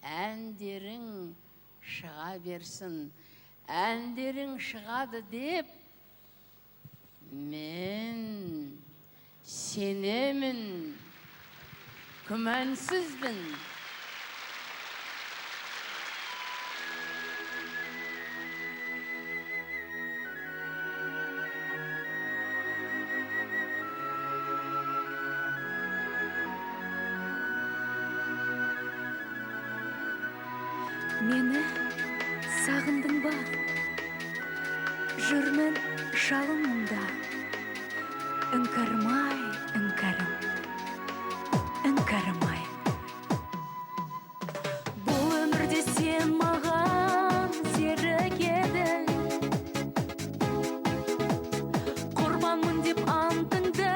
әндерің шыға берсін. Әндерің шығады деп, мен сенемін, күмәнсізбін. Мені сағындың ба? Жүрмін жалыныңда. Іңкәрмай, іңкәрім, іңкәрмай. Бұл өмірде сен маған серік едің. Құрбанмын деп антыңды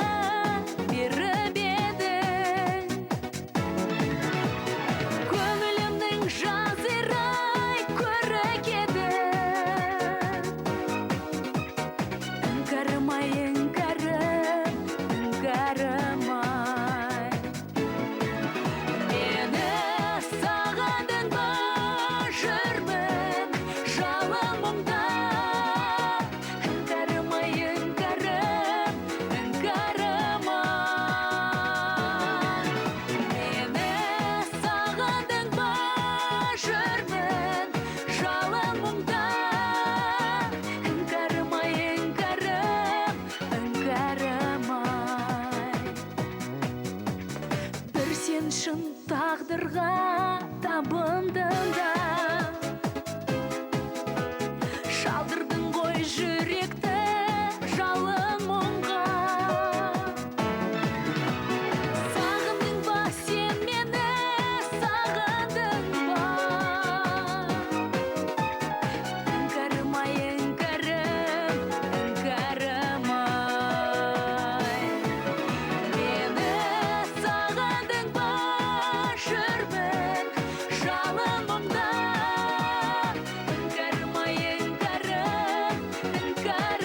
беріп едің. Көңілімнің жазирай көрік едің. Іңкәрмай, іңкәрім, іңкәрмай. Мені сағындың ба? Жүрмін жалыныңда. Іңкәрмай, іңкәрім, іңкәрмай. Мені сағындың ба? Жүрмін жалыныңда. Іңкәрмай, іңкәрім, іңкәрмай. Бір сен шын тағдырға табындың да. Шалдырдың ғой жүректі жалын мұңға. Сағындың ба сен мені, сағындың ба? Іңкәрмай, іңкәрім, іңкәрмай. Мені сағындың ба? Жүрмін жалыныңда. Іңкәрмай, іңкәрім, іңкәрмай.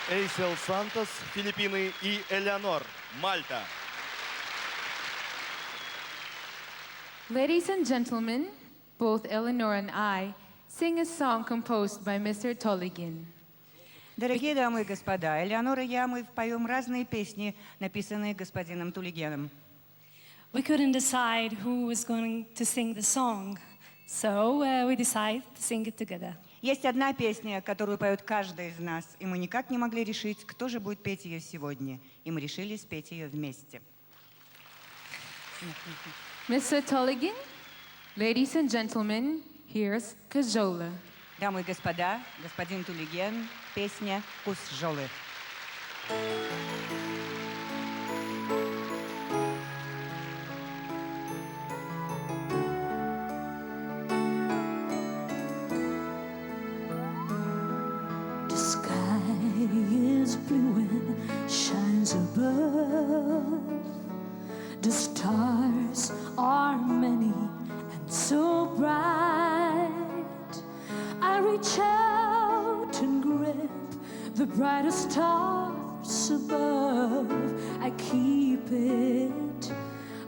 Эйсел Сантос, Филиппины и Элеонор, Мальта. Ladies and gentlemen, both Eleanor and I sing a song composed by Mr. Tolygin. Дорогие дамы и господа, Элеонора и я, мы поем разные песни, написанные господином Тулигеном. We couldn't decide who was going to sing the song, so we decided to sing it together. Есть одна песня, которую поет каждый из нас, и мы никак не могли решить, кто же будет петь ее сегодня. И мы решили спеть ее вместе. Mr. Tolygin, ladies and gentlemen, here's Cajola. Дамы и господа, господин Тулиген, песня «Кус жолы». The sky is blue and shines above. The stars are many and so bright. I reach out and grab the brightest stars above. I keep it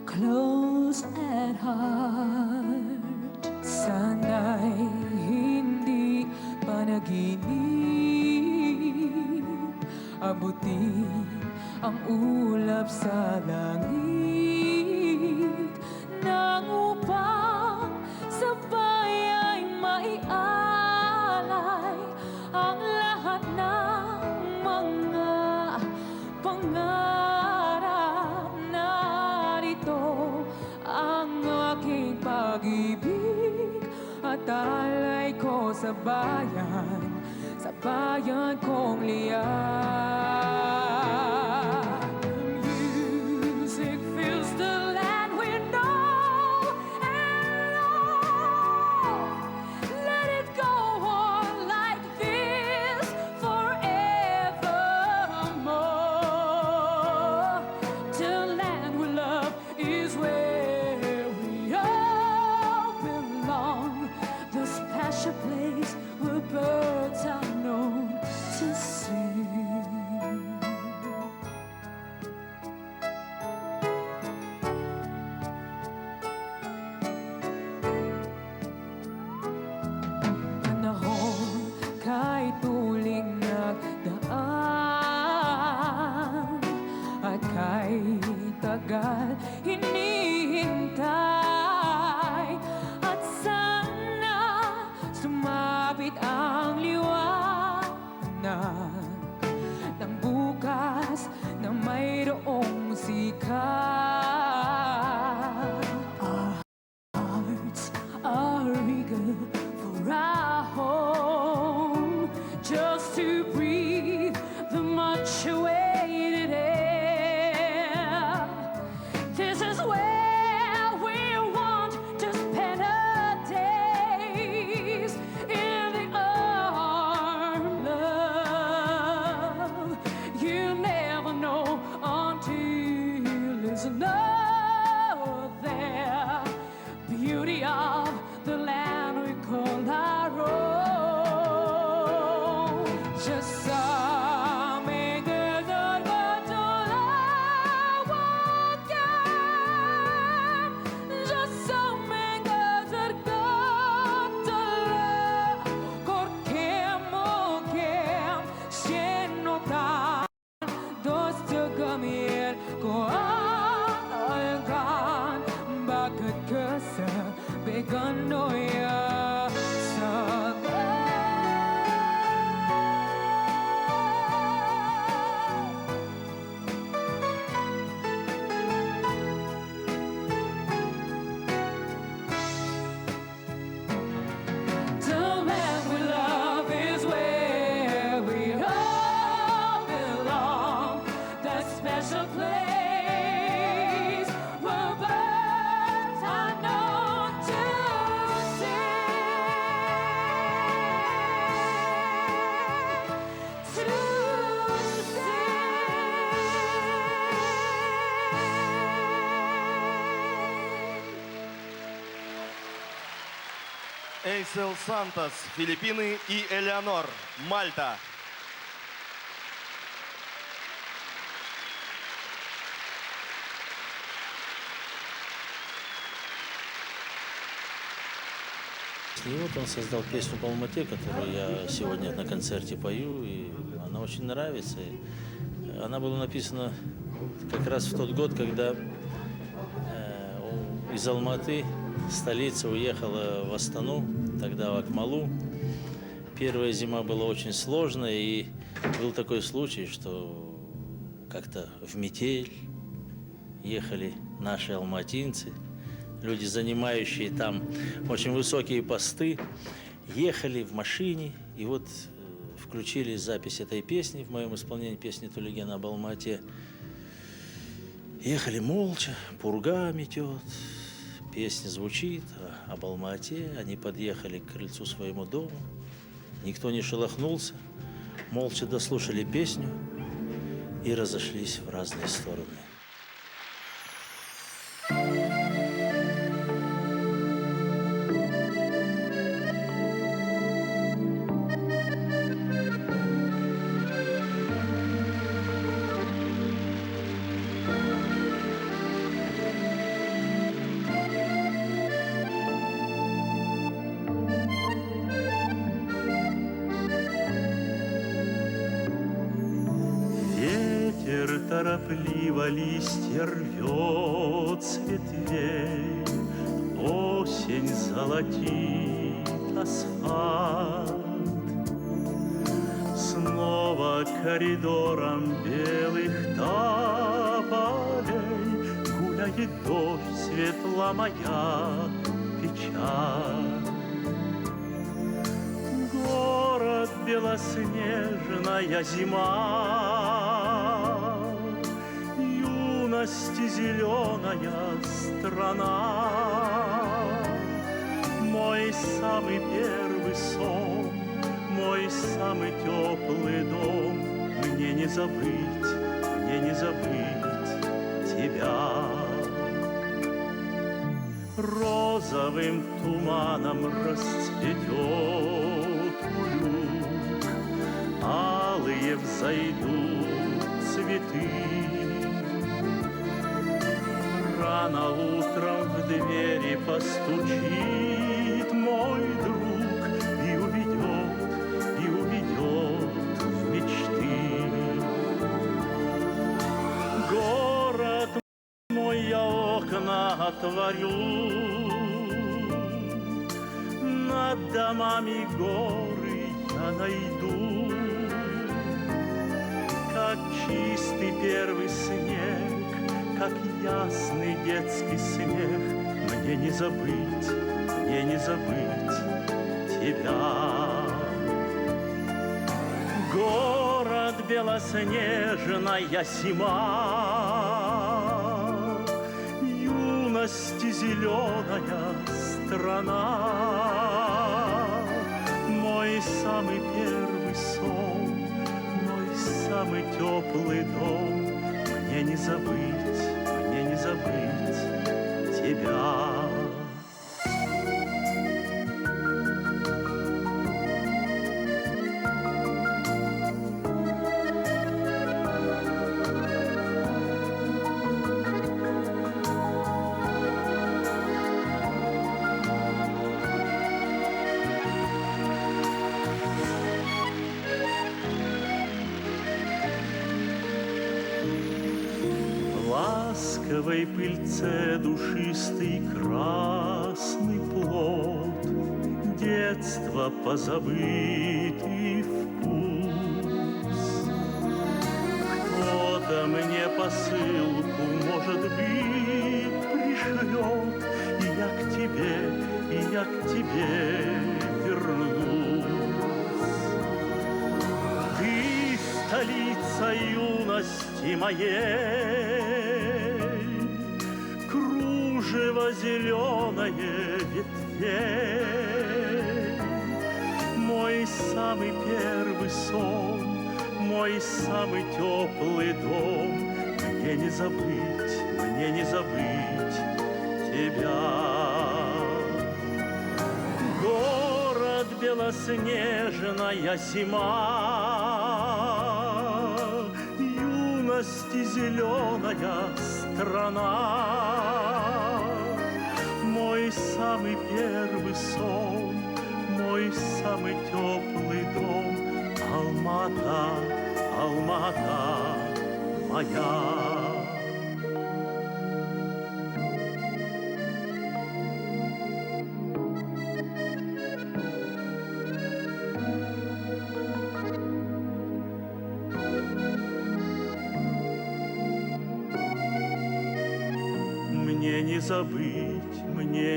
close at heart. Sana'y hindi panaginip, abutin ang ulap sa langit, nang upang sabay ay maialay ang lahat ng mga pangarap. Narito ang aking pag-ibig at alay ko sa bayan kong liyan. Music fills the land with know and love. Let it go on like this forevermore. Till land with love is where we all belong. The special place where birds are known to sing. Panahon kay tuling nagdaan at kay tagal hinihintay, at sana sumapit ang liwanag ng bukas na mayroong sikat. Our hearts are eager for our home, just to breathe the much awaited air. This is where we want to spend our days, in the arm love. You never know until it's another there. Beauty of the land we call our own. Just some girls are going to love again. Just some girls are going to love. Korkem sienotan dostogamir ko algan bakit kasa beganoya sa the land we love is where we all belong. That special place where birds are known to Эйсел Сантос, Филиппины и Элеонор, Мальта. И вот он создал песню по Алмате, которую я сегодня на концерте пою, и она очень нравится. И она была написана как раз в тот год, когда из Алматы столица уехала в Астану, тогда в Акмалу. Первая зима была очень сложная, и был такой случай, что как-то в метель ехали наши алматинцы, люди, занимающие там очень высокие посты, ехали в машине, и вот включили запись этой песни, в моем исполнении песни «Тулигена об Алмате». Ехали молча, пурга метет, песня звучит об Алмате. Они подъехали к крыльцу своему дому, никто не шелохнулся, молча дослушали песню и разошлись в разные стороны. Торопливо листья рвет с ветвей, осень золотит асфальт. Снова коридором белых тополей гуляет дождь, светла моя печаль. Город белоснежная зима, юности зеленая страна. Мой самый первый сон, мой самый теплый дом. Мне не забыть тебя. Розовым туманом расцветет луг, алые взойдут цветы. Рано утром в двери постучит мой друг и уведет в мечты. Город мой, я окна отворю, над домами горы я найду. Как чистый первый снег, как ясный детский смех, мне не забыть тебя. Город белоснежная зима, юности зеленая страна. Мой самый первый сон, мой самый теплый дом. Мне не забыть тебя. Ласковой пыльце душистый красный плод, детство позабытый вкус. Кто-то мне посылку, может быть, пришлет, и я к тебе вернусь. Ты столица юности моей, кружево зеленое ветвей. Мой самый первый сон, мой самый теплый дом. Мне не забыть тебя. Город белоснежная зима, юности зеленая страна. Мой самый первый сон, самый теплый дом. Алмата, Алмата моя. Мне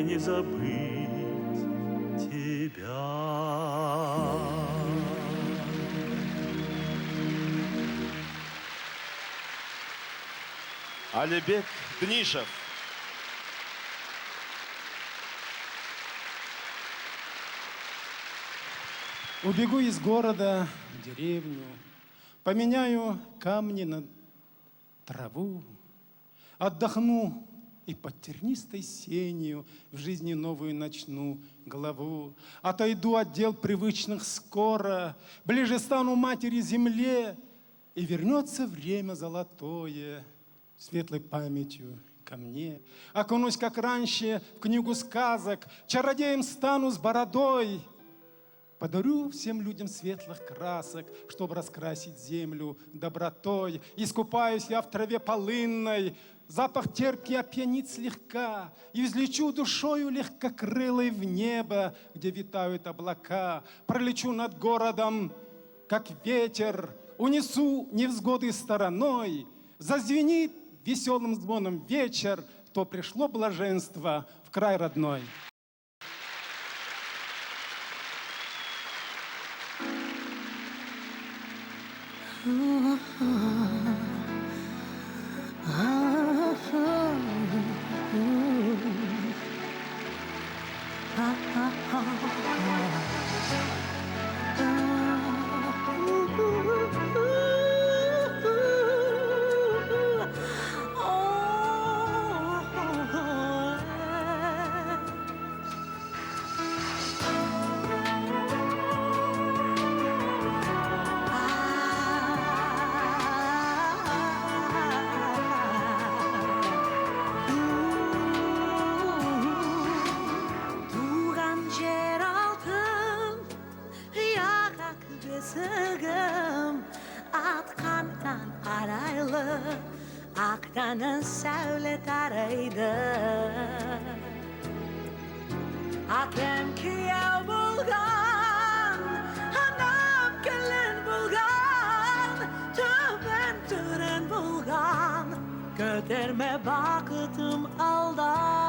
не забыть тебя. Алибек Днишев. Убегу из города в деревню, поменяю камни на траву, отдохну и под тернистой сенью в жизни новую начну главу. Отойду от дел привычных скоро, ближе стану матери земле, и вернется время золотое светлой памятью ко мне. Окунусь, как раньше, в книгу сказок, чародеем стану с бородой. Подарю всем людям светлых красок, чтобы раскрасить землю добротой. Искупаюсь я в траве полынной, запах терпкий опьянит слегка, и взлечу душою легкокрылой в небо, где витают облака. Пролечу над городом, как ветер, унесу невзгоды стороной. Зазвенит веселым звоном вечер, то пришло блаженство в край родной. Aktanın sevle taraydı. Akem kiyav bulgan, anam gelin bulgan, tüben türen bulgan, göderme bakıtım aldan.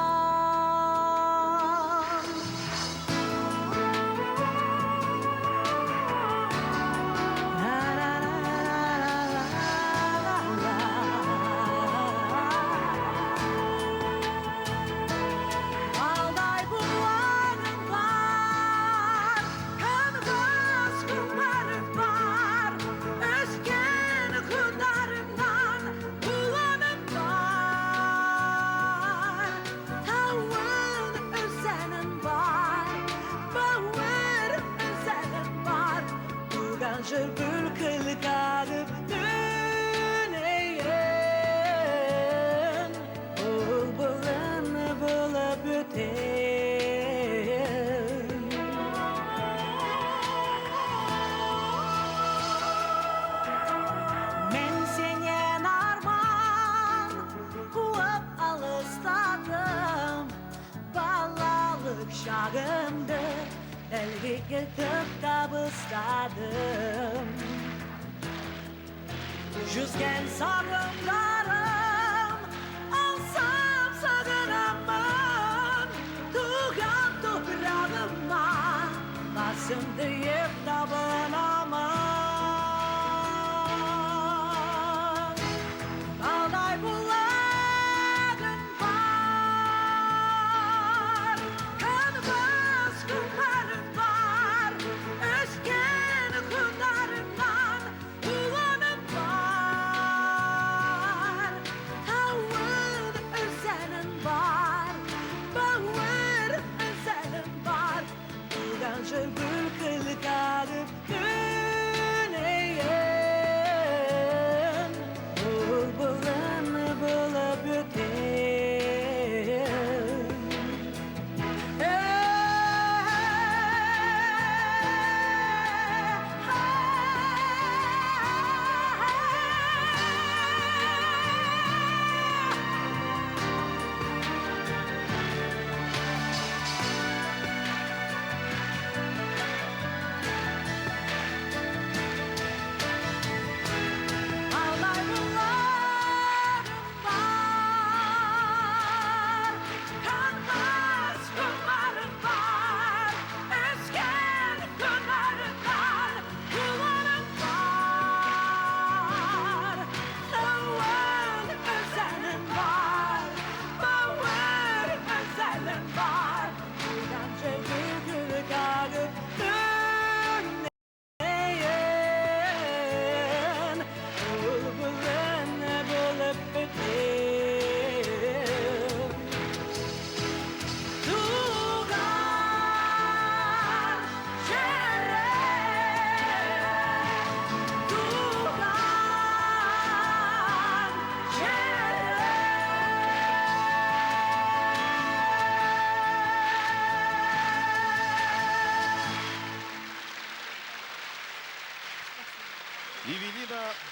Şağımdı, elgi yıkıp da bısladım. Yüzgen sarımlarım, alsam sağınamın, tuğan toprağıma, basım deyip tabınamın. Bağday bularım var, kanımız kumlarım var, özgen kumlarımdan ulanım var.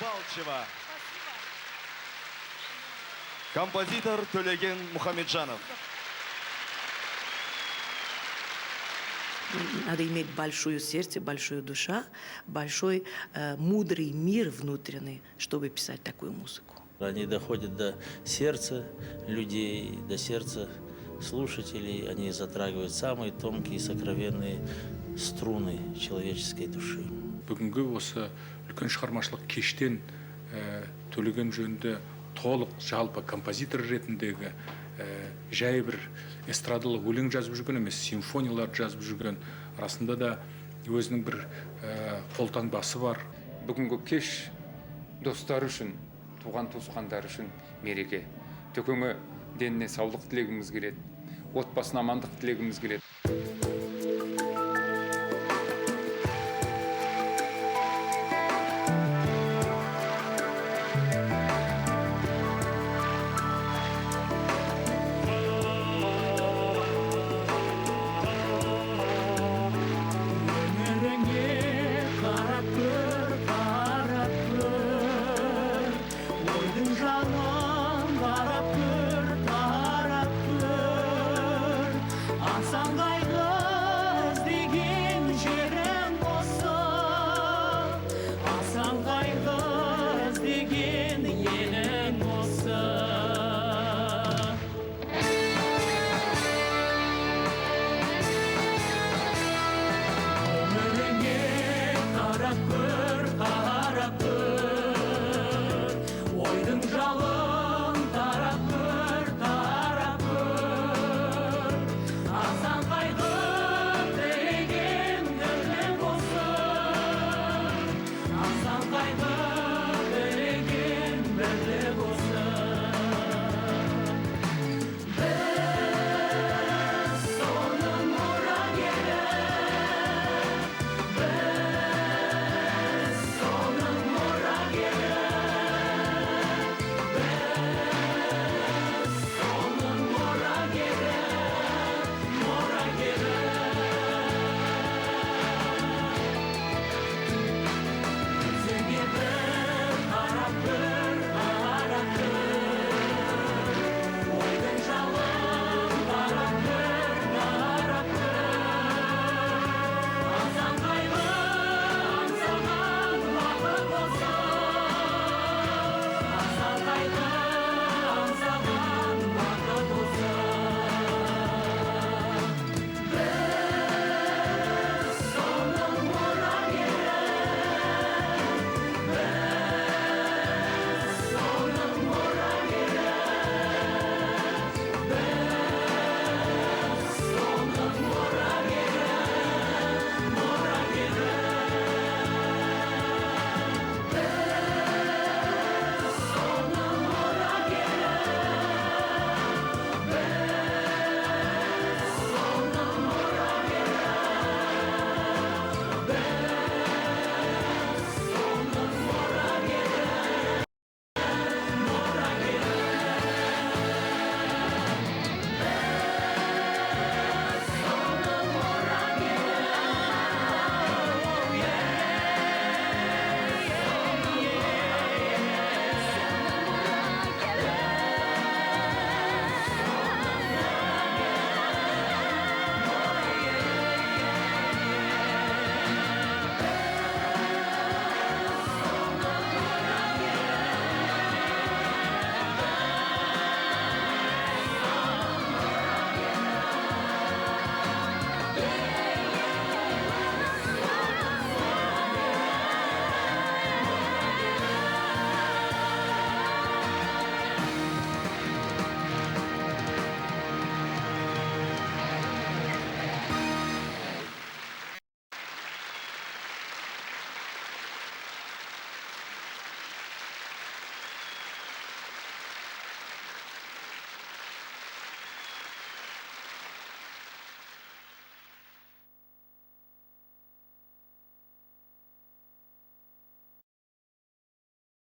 Балчева. Композитор Төлеген Мухамеджанов. Надо иметь большое сердце, большую душа, большой мудрый мир внутренний, чтобы писать такую музыку. Они доходят до сердца людей, до сердца слушателей. Они затрагивают самые тонкие, сокровенные струны человеческой души. Бүгінгі осы үлкен шығармашылық кештен Төлеген жөнінде толық жалпы композитор ретіндегі жай бір эстрадалық өлең жазып жүрген емес, симфониялар жазып жүрген, арасында да өзінің бір қолтаңбасы бар. Бүгінгі кеш достар үшін, туған туысқандар үшін мереке. Төкеңе деніне саулық тілегіміз келеді, отбасына амандық тілегіміз келеді.